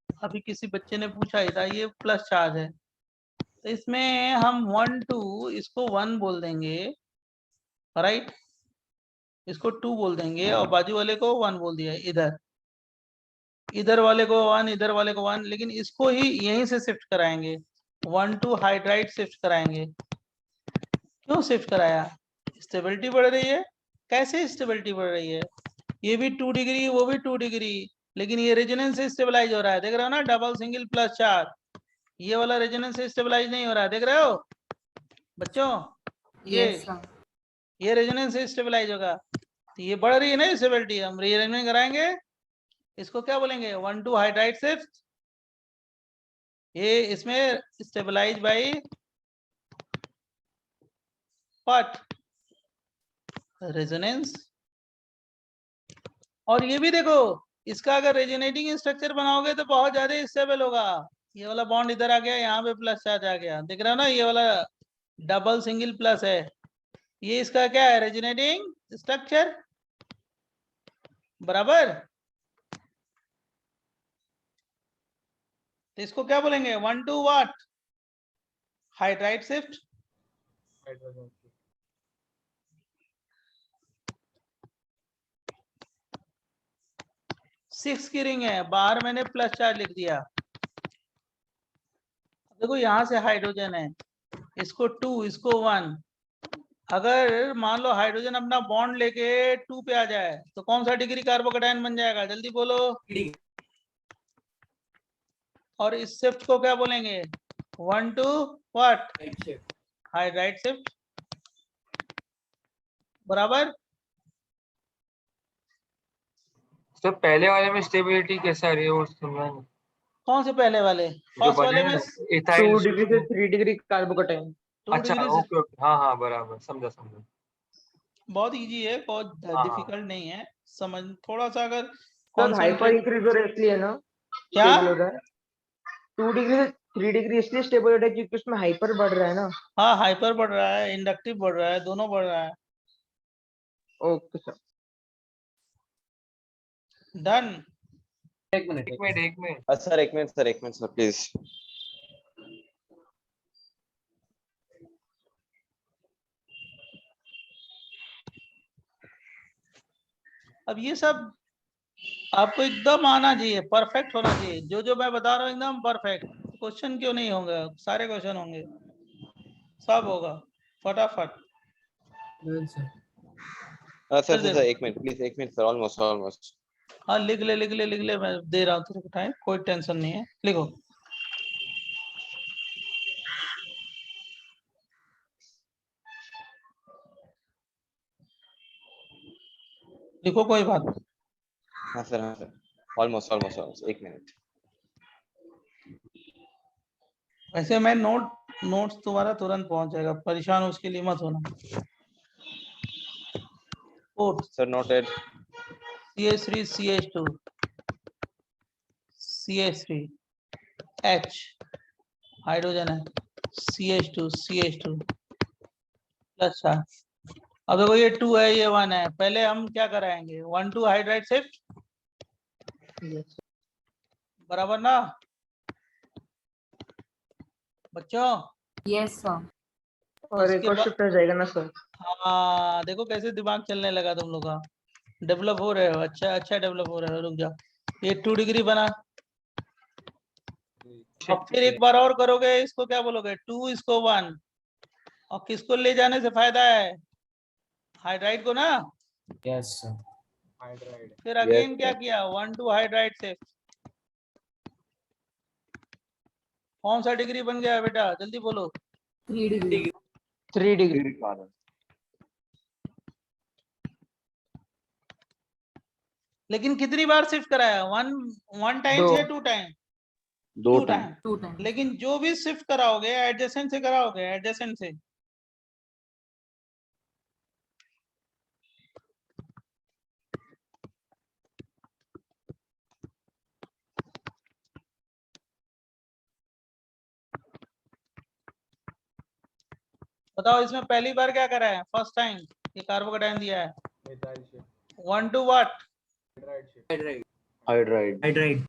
अभी किसी बच्चे ने पूछा था, ये प्लस चार्ज है, तो इसमें हम 1 2 इसको 1 बोल देंगे, राइट। इसको 2 बोल देंगे और बाजू वाले को 1 बोल दिया, इधर वाले को 1, इधर वाले को 1, लेकिन इसको ही यहीं से शिफ्ट कराएंगे, 1 2 हाइड्राइड शिफ्ट कराएंगे। क्यों शिफ्ट कराया? स्टेबिलिटी बढ़ रही है। कैसे स्टेबिलिटी बढ़ रही है? ये भी 2 डिग्री, वो भी 2 डिग्री, लेकिन ये रेजोनेंस से स्टेबलाइज हो रहा है, देख रहे हो ना, डबल सिंगल प्लस चार। ये वाला रेजोनेंस से स्टेबलाइज नहीं हो रहा है, देख रहे हो बच्चों? ये रेजोनेंस से स्टेबलाइज होगा, तो ये बढ़ रही है ना स्टेबिलिटी। हम रीअरेंजमेंट कराएंगे, इसको क्या बोलेंगे? 1 2 हाइड्राइड शिफ्ट। ये इसमें स्टेबलाइज बाय व्हाट? रेजोनेंस। और ये भी देखो, इसका अगर रेजोनेटिंग स्ट्रक्चर बनाओगे तो बहुत ज्यादा स्टेबल होगा। ये वाला बॉन्ड इधर आ गया, यहाँ पे प्लस चार्ज आ गया, दिख रहा है ना, ये वाला डबल सिंगल प्लस है, ये इसका क्या है? रेजोनेटिंग स्ट्रक्चर, बराबर। तो इसको क्या बोलेंगे? 1 2 व्हाट? हाइड्राइड शिफ्ट हाइड्रोजन की 6 की रिंग है, बाहर मैंने प्लस चार्ज लिख दिया। देखो यहाँ से हाइड्रोजन है, इसको 2 इसको 1। अगर मान लो हाइड्रोजन अपना बॉन्ड लेके 2 पे आ जाए तो कौन सा डिग्री कार्बोकैटायन बन जाएगा, जल्दी बोलो। और इस शिफ्ट को क्या बोलेंगे, 1 to व्हाट, हाइड्राइड शिफ्ट, बराबर। सर पहले वाले में स्टेबिलिटी कैसा रही है वो समझा नहीं। कौन से पहले वाले, जो फर्स्ट वाले बने में 2 डिग्री से 3 डिग्री कार्बोकैटायन। 2 अच्छा डिग्री से, ओके ओके हाँ हाँ बराबर समझा समझा। बहुत इजी है, बहुत हाँ। डिफिकल्ट नहीं है समझ, थोड़ा सा अगर सर हाइपर कॉन्सेंट्रेट। इंक्रीज हो रहा है इसलिए ना क्या, स्टेबल हो रहा है। 2 डिग्री से 3 डिग्री इसलिए स्टेबल हो रहा है क्योंकि उसमें हाइपर बढ़ रहा है ना। हाँ हाइपर बढ़ रहा है, इंडक्टिव बढ़ रहा है, दोनों बढ़ रहा है। Okay sir. डन। एक मिनट सर एक मिनट सर प्लीज। अब ये सब आपको एकदम आना चाहिए, परफेक्ट होना चाहिए, जो जो मैं बता रहा हूँ एकदम परफेक्ट। क्वेश्चन क्यों नहीं होंगे, सारे क्वेश्चन होंगे, सब होगा फटाफट। सर एक मिनट प्लीज, एक मिनट सर, ऑलमोस्ट। हाँ लिख ले, मैं दे रहा हूँ तेरे को टाइम, कोई टेंशन नहीं है, लिखो। लिखो, कोई बात नहीं। हाँ सर ऑलमोस्ट एक मिनट। वैसे मैं नोट्स तुम्हारा तुरंत पहुंच जाएगा, परेशान उसके लिए मत होना। Sir noted. CH3 CH2 CH3 H hydrogen है, CH2 प्लस चार्ज। अब देखो ये 2 है, ये 1 है, पहले हम क्या कराएंगे, 1 2 हाइड्राइड शिफ्ट, बराबर ना बच्चों। Yes sir. और एक और शिफ्ट हो जाएगा ना सर। हाँ देखो कैसे दिमाग चलने लगा तुम लोग का, डेवलप हो रहे हो, अच्छा डेवलप हो रहे हो। रुक जाओ, ये 2 डिग्री बना, अब फिर एक बार और करोगे, इसको क्या बोलोगे, 2 इसको 1, और किसको ले जाने से फायदा है, हाइड्राइड को ना। Yes sir. हाइड्राइड। फिर अगेन क्या किया, 1 2 हाइड्राइड से, कौन सा डिग्री बन गया बेटा, जल्दी बोलो। 3 डिग्री। 3 डिग्री। लेकिन कितनी बार शिफ्ट कराया, 1 टाइम या 2 टाइम, 2 2 टाइम। 2 टाइम। लेकिन जो भी शिफ्ट कराओगे एडजेसेंट से कराओगे, एडजेसेंट से। बताओ इसमें पहली बार क्या करा है, फर्स्ट टाइम ये कार्बोकैटायन दिया है, methyl shift 1 2 what, hydride.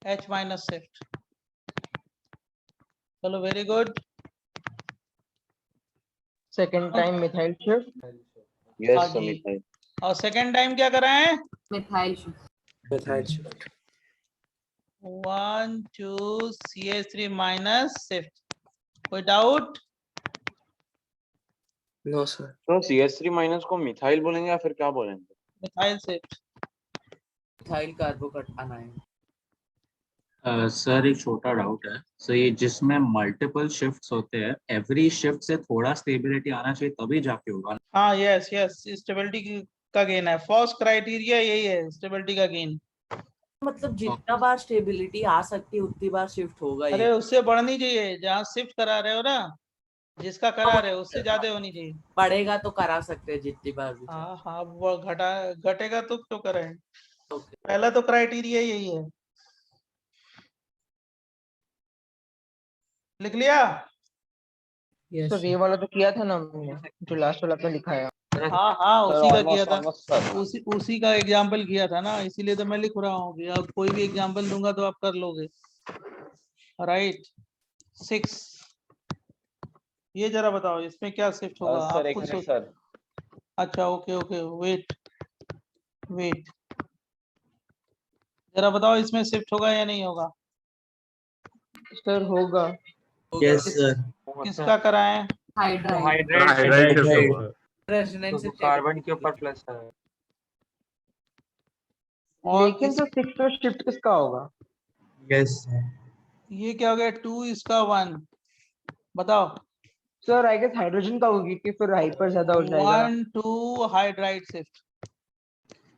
H minus shift. चलो very good. Second time methyl shift. Yes sir methyl. और सेकंड टाइम क्या करा है, methyl shift. 1 2 CH3 minus shift. कोई डाउट, नो सर। तो CH3 माइनस को मिथाइल बोलेंगे या फिर क्या बोलेंगे, methyl shift. Methyl carbocation ion. Sir एक छोटा डाउट है, सो ये जिसमें मल्टीपल शिफ्ट्स होते हैं, एवरी शिफ्ट से थोड़ा स्टेबिलिटी आना चाहिए तभी जाके होगा। हाँ यस स्टेबिलिटी का गेन है, फर्स्ट क्राइटेरिया यही है, स्टेबिलिटी का गेन। मतलब जितना बार स्टेबिलिटी आ सकती है उतनी बार शिफ्ट होगा ये। अरे उससे बढ़नी चाहिए, जहाँ शिफ्ट करा रहे हो ना, जिसका करा रहे हो उससे ज्यादा होनी चाहिए। बढ़ेगा तो करा सकते हैं जितनी बार भी। हाँ वो घटेगा तो क्यों करें, पहला तो क्राइटेरिया यही है। लिख लिया। सर ये वाला तो किया था ना हमने, जो लास्ट वाला पे लिखा है। हाँ उसी का किया था, उसी का एग्जाम्पल किया था ना, इसीलिए तो मैं लिख रहा हूँ कि अब कोई भी एग्जाम्पल दूंगा तो आप कर लोगे, राइट। 6। ये जरा बताओ इसमें क्या शिफ्ट होगा? सर आप एक खुद मिनट सोच। सर। अच्छा ओके ओके, वेट जरा बताओ इसमें शिफ्ट होगा या नहीं होगा? सर होगा। Yes sir. किसका कराएं? हाइड्राइड हाइड्राइड रेजोनेंस से कार्बन के ऊपर प्लस है। और लेकिन तो 6 पर शिफ्ट किसका होगा? यस ये क्या हो गया? 2 इसका 1, बताओ। सर आई गेस हाइड्रोजन का होगी कि फिर हाइपर ज्यादा हो जाएगा ना। 1 2 हाइड्राइड शिफ्ट,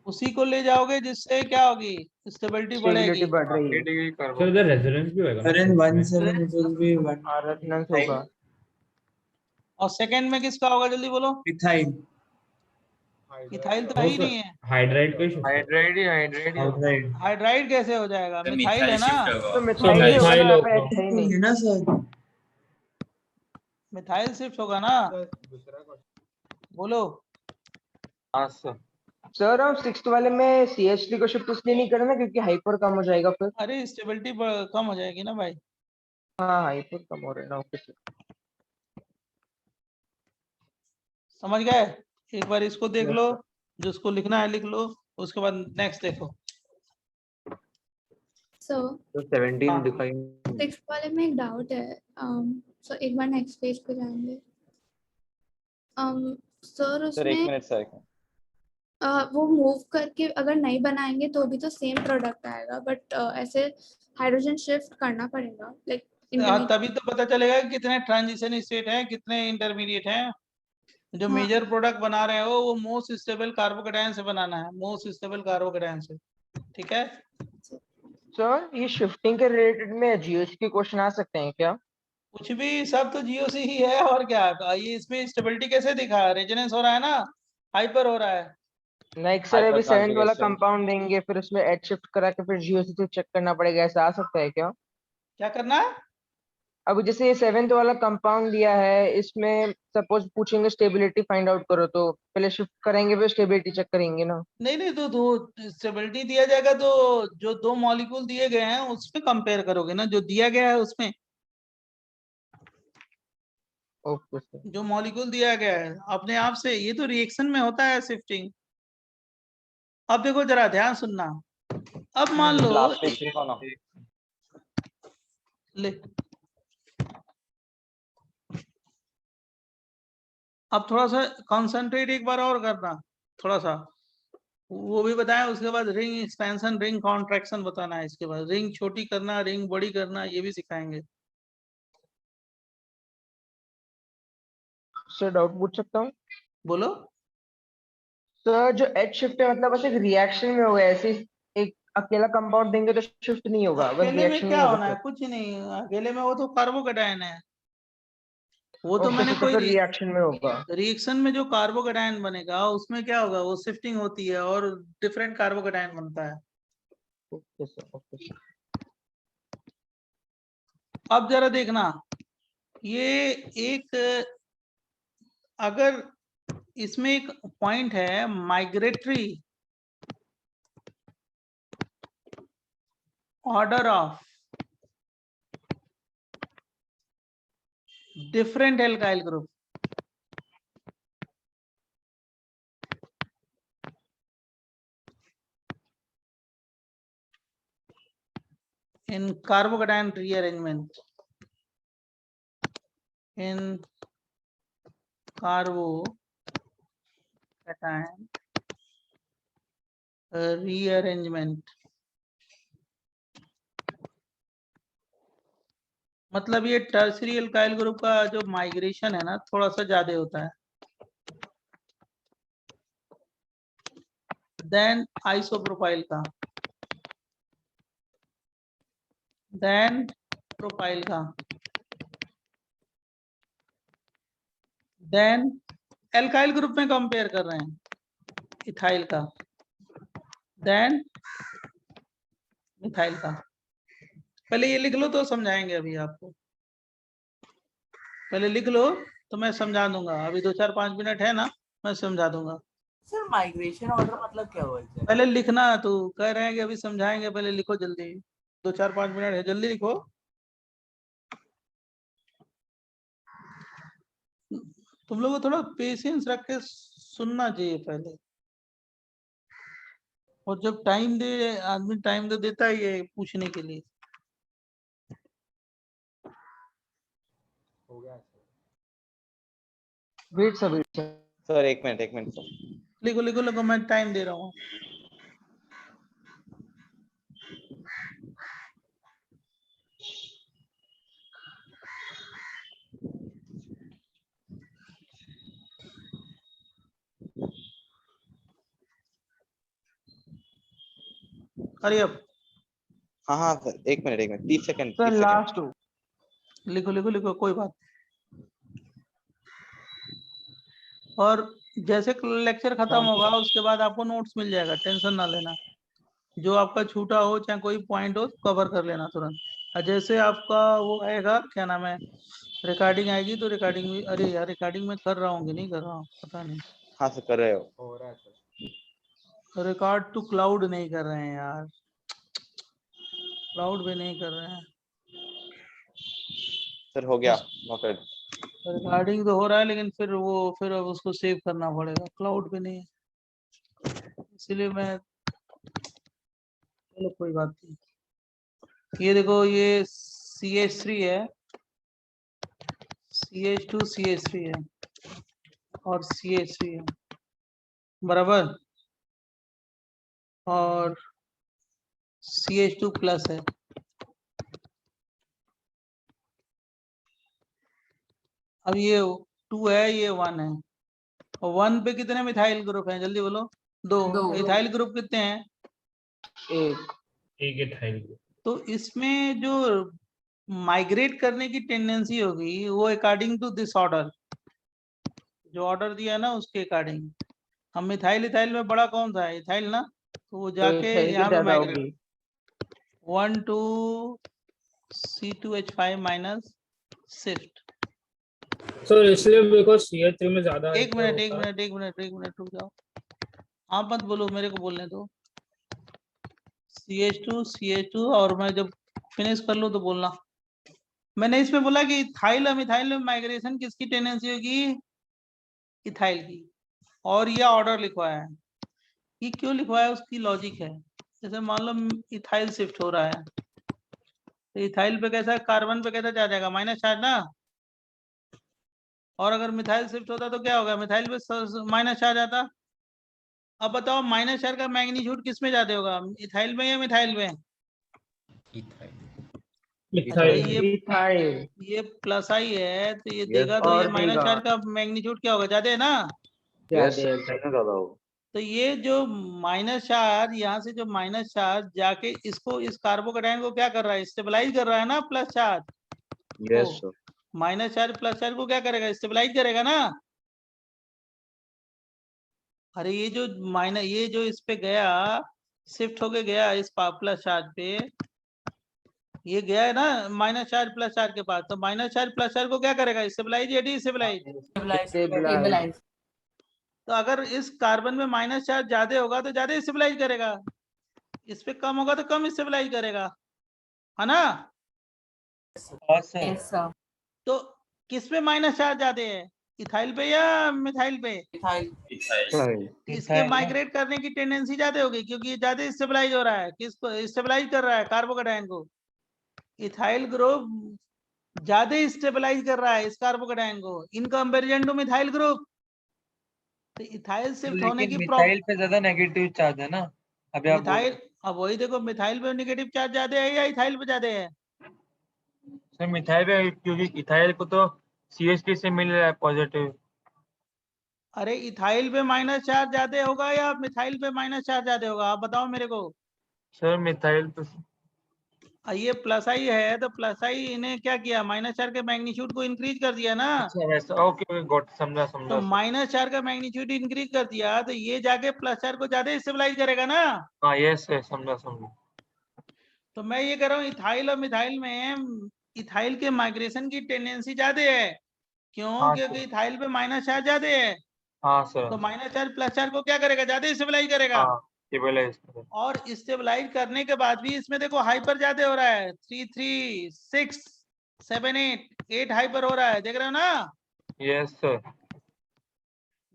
उसी को ले जाओगे जिससे क्या होगी? स्टेबिलिटी बढ़ेगी। स्टेबिलिटी बढ़ रही है। Degree carbon. सर इधर रेजोनेंस भी होगा ना? Sir in 17 it will be 1 resonance होगा। और सेकंड में किसका होगा? जल्दी बोलो। मिथाइल। इथाइल तो है ही नहीं है। हाइड्राइड का शिफ्ट। हाइड्राइड ही हाइड्राइड हाइड्राइड कैसे हो जाएगा? मिथाइल है ना। तो मिथाइल ही होगा ना, यहाँ पे है ही नहीं। है ना सर। मिथाइल शिफ्ट होगा ना, बोलो। हाँ सर। सर हम 6th वाले में CH3 को शिफ्ट इसलिए नहीं करना क्योंकि हाइपर कम हो जाएगा फिर। अरे स्टेबिलिटी कम हो जाएगी ना भाई। हाँ हाइपर कम हो रहा है ना। Okay sir. समझ गए? एक बार इसको देख Yes, लो, sir. जिसको लिखना है लिख लो, उसके बाद नेक्स्ट देखो। सो तो 17 हाँ। दिखाई। 6 वाले में एक डाउट है। सो एक बार नेक्स्ट पेज पे जाएंगे। सर सर एक उसमें मिनट सर। वो मूव करके अगर नहीं बनाएंगे तो भी तो सेम प्रोडक्ट आएगा, बट ऐसे हाइड्रोजन शिफ्ट करना पड़ेगा लाइक तभी तो पता चलेगा कि कितने ट्रांजिशन स्टेट हैं, कितने इंटरमीडिएट हैं। जो हाँ। मेजर प्रोडक्ट बना रहे हो वो मोस्ट स्टेबल कार्बोकेटायन से बनाना है, मोस्ट स्टेबल कार्बोकेटायन से। ठीक है सर ये शिफ्टिंग के रिलेटेड में GOC के क्वेश्चन आ सकते हैं क्या? कुछ भी, सब तो GOC ही है और क्या। ये इसमें स्टेबिलिटी कैसे दिखा? रेजोनेंस हो रहा है ना, हाइपर हो रहा है। लाइक सर अभी 7th वाला Hyperconjugation। कंपाउंड देंगे फिर उसमें H शिफ्ट करा के फिर GOC से चेक करना पड़ेगा, ऐसा आ सकता है क्या? क्या करना है? अभी जैसे ये 7th वाला कंपाउंड दिया है, इसमें सपोज पूछेंगे स्टेबिलिटी फाइंड आउट करो, तो पहले शिफ्ट करेंगे फिर स्टेबिलिटी चेक करेंगे ना। नहीं नहीं, तो दो स्टेबिलिटी दिया जाएगा तो जो 2 मॉलिक्यूल दिए गए हैं उसमें कंपेयर करोगे ना, जो दिया गया है उसमें। Okay sir. जो मॉलिक्यूल दिया गया है अपने आप से, ये तो रिएक्शन में होता है शिफ्टिंग। अब देखो जरा ध्यान सुनना। अब मान लो लास्ट पेज लिखो ना। ले, अब थोड़ा सा कंसंट्रेट एक बार और करना, थोड़ा सा वो भी बताया। उसके बाद रिंग एक्सपेंशन, रिंग कॉन्ट्रैक्शन बताना है। इसके बाद रिंग छोटी करना, रिंग बड़ी करना, ये भी सिखाएंगे। सर डाउट पूछ सकता हूँ? बोलो। सर जो H शिफ्ट है मतलब बस एक रिएक्शन में होगा, ऐसे एक अकेला कंपाउंड देंगे तो शिफ्ट नहीं होगा, बस अकेले में रिएक्शन में क्या होगा होना है? सर। कुछ नहीं, अकेले में वो तो कार्बोकेटायन है। वो तो ओके मैंने सर, तो कोई फिर रिएक्शन में होगा। रिएक्शन में जो कार्बोकेटायन बनेगा उसमें क्या होगा? वो शिफ्टिंग होती है और डिफरेंट कार्बोकेटायन बनता है। Okay sir, okay sir. अब जरा देखना, ये एक, अगर इसमें एक पॉइंट है migratory order of different alkyl group, in carbocation rearrangement, in carbocation rearrangement, मतलब ये टर्सरी एल्काइल ग्रुप का जो माइग्रेशन है ना थोड़ा सा ज्यादा होता है देन आइसोप्रोपाइल का, देन प्रोपाइल का, देन एल्काइल ग्रुप में कंपेयर कर रहे हैं इथाइल का, देन मिथाइल का। पहले ये लिख लो तो समझाएंगे अभी आपको। पहले लिख लो तो मैं समझा दूंगा। अभी 2-4-5 मिनट है ना, मैं समझा दूंगा। सर माइग्रेशन ऑर्डर मतलब क्या हुआ है? पहले लिखना, तो कह रहे हैं कि अभी समझाएंगे, पहले लिखो जल्दी। 2-4-5 मिनट है, जल्दी लिखो। तुम लोगों को थोड़ा पेशेंस रख के सुनना चाहिए पहले, और जब टाइम दे आदमी टाइम तो देता ही है पूछने के लिए। वेट सर सर एक मिनट सर। लिखो लिखो लिखो, मैं टाइम दे रहा हूँ। अरे अब हाँ सर, एक मिनट 30 सेकंड। सर लास्ट हो। लिखो लिखो लिखो, कोई बात। और जैसे लेक्चर खत्म होगा उसके बाद आपको नोट्स मिल जाएगा, टेंशन ना लेना। जो आपका छूटा हो चाहे कोई पॉइंट हो कवर कर लेना तुरंत। और जैसे आपका वो आएगा, क्या नाम है, रिकॉर्डिंग आएगी तो रिकॉर्डिंग भी, अरे यार रिकॉर्डिंग में कर रहा हूँ कि नहीं कर रहा हूँ पता नहीं। हाँ सर कर रहे हो। हो रहा है सर। रिकॉर्ड टू क्लाउड नहीं कर रहे हैं यार, क्लाउड भी नहीं कर रहे हैं। सर हो गया नोटेड। रिकॉर्डिंग तो हो रहा है लेकिन फिर अब उसको सेव करना पड़ेगा, क्लाउड पे नहीं है, इसलिए मैं, चलो कोई बात नहीं। ये देखो ये CH3 है, CH2 CH3 है और CH3 है, बराबर, और CH2 प्लस है। अब ये 2 है, ये 1 है, और 1 पे कितने मिथाइल ग्रुप हैं जल्दी बोलो? 2। इथाइल ग्रुप कितने हैं? एक इथाइल ग्रुप। तो इसमें जो माइग्रेट करने की टेंडेंसी होगी वो अकॉर्डिंग टू दिस ऑर्डर, जो ऑर्डर दिया है ना उसके अकॉर्डिंग। हम मिथाइल इथाइल में बड़ा कौन सा है? इथाइल ना, तो वो जाके यहाँ पे migrate 1 2 C2H5 minus shift. Sir इसलिए बिकॉज CH3 में ज्यादा एक मिनट रुक जाओ, आप मत बोलो, मेरे को बोलने दो। CH2 और मैं जब फिनिश कर लूँ तो बोलना। मैंने इसमें बोला कि इथाइल और मिथाइल में माइग्रेशन किसकी टेंडेंसी होगी? इथाइल की। और ये ऑर्डर लिखवाया है, ये क्यों लिखवाया है उसकी लॉजिक है। जैसे मान लो इथाइल शिफ्ट हो रहा है, तो इथाइल पे कैसा, कार्बन पे कैसा चार्ज आएगा? माइनस चार्ज ना। और अगर मिथाइल शिफ्ट होता तो क्या होगा? मिथाइल पे माइनस चार्ज आता। अब बताओ माइनस चार्ज का मैग्नीट्यूड किस में ज्यादा होगा, इथाइल में या मिथाइल में? ये प्लस आई है तो ये देगा, तो ये माइनस चार्ज का मैग्नीट्यूड क्या होगा? ज्यादा है ना। तो ये जो माइनस चार्ज, यहाँ से जो माइनस चार्ज जाके इसको, इस कार्बोकेटाइन को क्या कर रहा है? स्टेबलाइज कर रहा है ना plus charge. Yes sir. Minus charge plus charge को क्या करेगा? स्टेबलाइज करेगा ना। अरे ये जो इस पे गया, शिफ्ट होके गया इस प्लस चार्ज पे, ये गया है ना माइनस चार्ज प्लस चार्ज के पास, तो माइनस चार्ज प्लस चार्ज को क्या करेगा? स्टेबलाइज या डिस्टेबलाइज? तो अगर इस कार्बन में माइनस चार्ज ज्यादा होगा तो ज्यादा स्टेबलाइज करेगा, इस पे कम होगा तो कम स्टेबलाइज करेगा, है ना। तो किस पे माइनस चार्ज ज्यादा है? इथाइल पे या मिथाइल पे? इसके माइग्रेट करने की टेंडेंसी ज्यादा होगी क्योंकि ये ज्यादा स्टेबलाइज हो रहा है। किसको स्टेबलाइज कर रहा है? कार्बोकेटाइन को। इथाइल ग्रुप ज्यादा स्टेबलाइज कर रहा है इस कार्बोकेटाइन को in comparison two methyl group. तो इथाइल शिफ्ट होने की मिथाइल पे ज्यादा नेगेटिव चार्ज है ना अभी आप मिथाइल। अब वही देखो, मिथाइल पे नेगेटिव चार्ज ज्यादा है या इथाइल पे ज्यादा है? सर मिथाइल पे, क्योंकि इथाइल को तो CH3 से मिल रहा है पॉजिटिव। अरे इथाइल पे माइनस चार्ज ज्यादा होगा या मिथाइल पे माइनस चार्ज ज्यादा होगा? आप बताओ मेरे को। सर मिथाइल पे ये प्लस आई है तो प्लस आई इन्हें क्या किया? माइनस चार्ज के मैग्नीट्यूड को इंक्रीज कर दिया ना। अच्छा वैसा, ओके गॉट, समझा तो माइनस चार्ज का मैग्नीट्यूड इंक्रीज कर दिया तो ये जाके प्लस चार्ज को ज्यादा स्टेबलाइज करेगा ना। हाँ यस समझा। तो मैं ये कह रहा हूँ इथाइल और मिथाइल में इथाइल के माइग्रेशन की टेंडेंसी ज्यादा है। क्यों? हाँ क्योंकि इथाइल पे माइनस चार्ज ज्यादा है। हाँ सर। तो माइनस चार्ज प्लस चार्ज को क्या करेगा? ज्यादा स्टेबलाइज करेगा। हाँ स्टेबलाइज। और स्टेबलाइज करने के बाद भी इसमें देखो हाइपर ज्यादा हो रहा है, 3 3 6 7 8 हाइपर हो रहा है, देख रहे हो ना। Yes sir.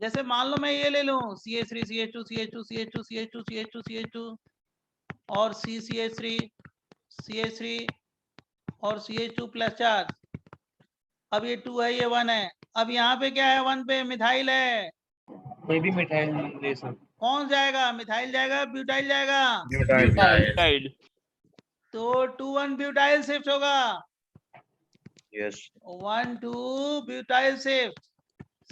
जैसे मान लो मैं ये ले लूं CH3 CH2 CH2 CH2 CH2 CH2 CH2 और CH3 CH3 और CH2 प्लस चार्ज। अब ये 2 है, ये 1 है। अब यहाँ पे क्या है? 1 पे मिथाइल है। कोई भी मिठाई ले सर। कौन जाएगा? मिथाइल जाएगा, ब्यूटाइल जाएगा? ब्यूटाइल। तो 2 1 ब्यूटाइल शिफ्ट होगा। Yes 1 2 butyl shift.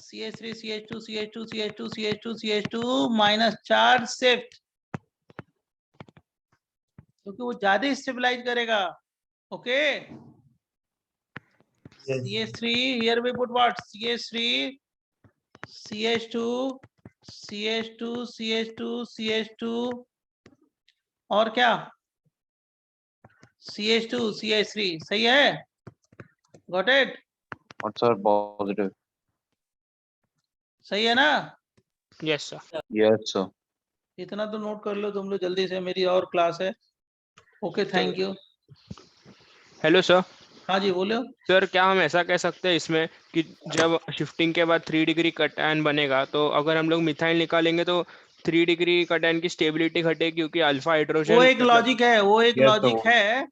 CH3 CH2 CH2 CH2 CH2 CH2 minus charge shift, क्योंकि वो ज्यादा स्टेबलाइज करेगा। Okay CH3 here we put what? CH3 CH2 CH2 CH2 CH2 और क्या? CH2 CH3। सही है? Got it? और सर पॉजिटिव। सही है ना? Yes sir. Yes sir. इतना तो नोट कर लो तुम लोग जल्दी से, मेरी और क्लास है। Okay thank you. Hello sir. हाँ जी बोलो। सर क्या हम ऐसा कह सकते हैं इसमें कि जब शिफ्टिंग के बाद 3 डिग्री कट आयन बनेगा तो अगर हम लोग मिथाइल निकालेंगे तो 3 डिग्री कट आयन की स्टेबिलिटी घटेगी क्योंकि अल्फा हाइड्रोजन वो एक लॉजिक है, वो एक Yes, लॉजिक sir. है,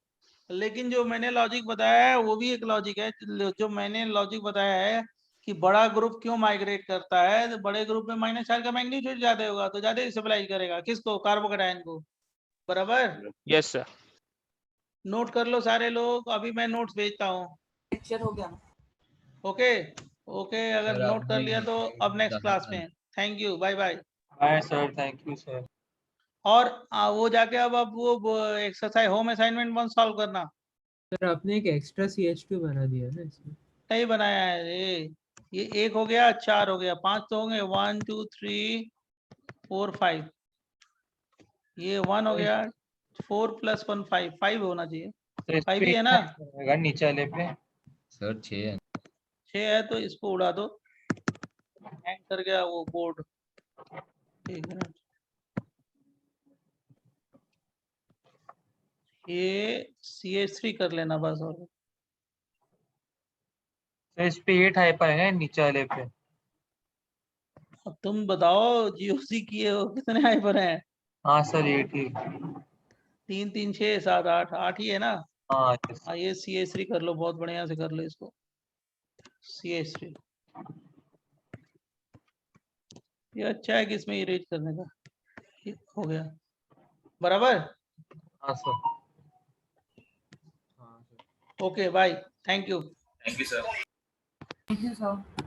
लेकिन जो मैंने लॉजिक बताया है वो भी एक लॉजिक है। जो मैंने लॉजिक बताया है कि बड़ा ग्रुप क्यों माइग्रेट करता है, तो बड़े ग्रुप में माइनस चार्ज का मैग्नीट्यूड ज्यादा होगा तो ज्यादा स्टेबलाइज करेगा। किसको? कार्बोकेटायन को। बराबर? Yes sir. नोट कर लो सारे लोग, अभी मैं नोट्स भेजता हूँ। लेक्चर हो गया ना? ओके ओके, अगर नोट कर लिया तो अब नेक्स्ट क्लास में। Thank you, bye bye. Bye sir, thank you sir. और वो जाके अब वो एक्सरसाइज होम असाइनमेंट 1 सॉल्व करना। सर आपने एक एक्स्ट्रा CH2 बना दिया ना इसमें। नहीं बनाया है रे। ये 1 हो गया, 4 हो गया, 5 तो होंगे। 1 2 3 4 5। ये 1 हो गया। 4 + 1 5 5 होना चाहिए। तो इस 5 पे ही है ना? रहेगा नीचे वाले पे। सर 6 है। 6 है तो इसको उड़ा दो। हैंग कर गया वो बोर्ड। 1 मिनट। ये CH3 कर लेना बस। और तो इस पे 8 हाइपर है नीचे वाले पे। अब तुम बताओ, GOC किए हो कितने हाइपर हैं? हाँ सर 8 ही। 3 3 6 7 8 8 ही है ना? हाँ हाँ ये CH3 कर लो, बहुत बढ़िया से कर लो इसको। CH3 ये अच्छा है कि इसमें इरेज करने का। ये हो गया बराबर। हाँ sir. Okay bye, thank you. Thank you sir. Thank you sir.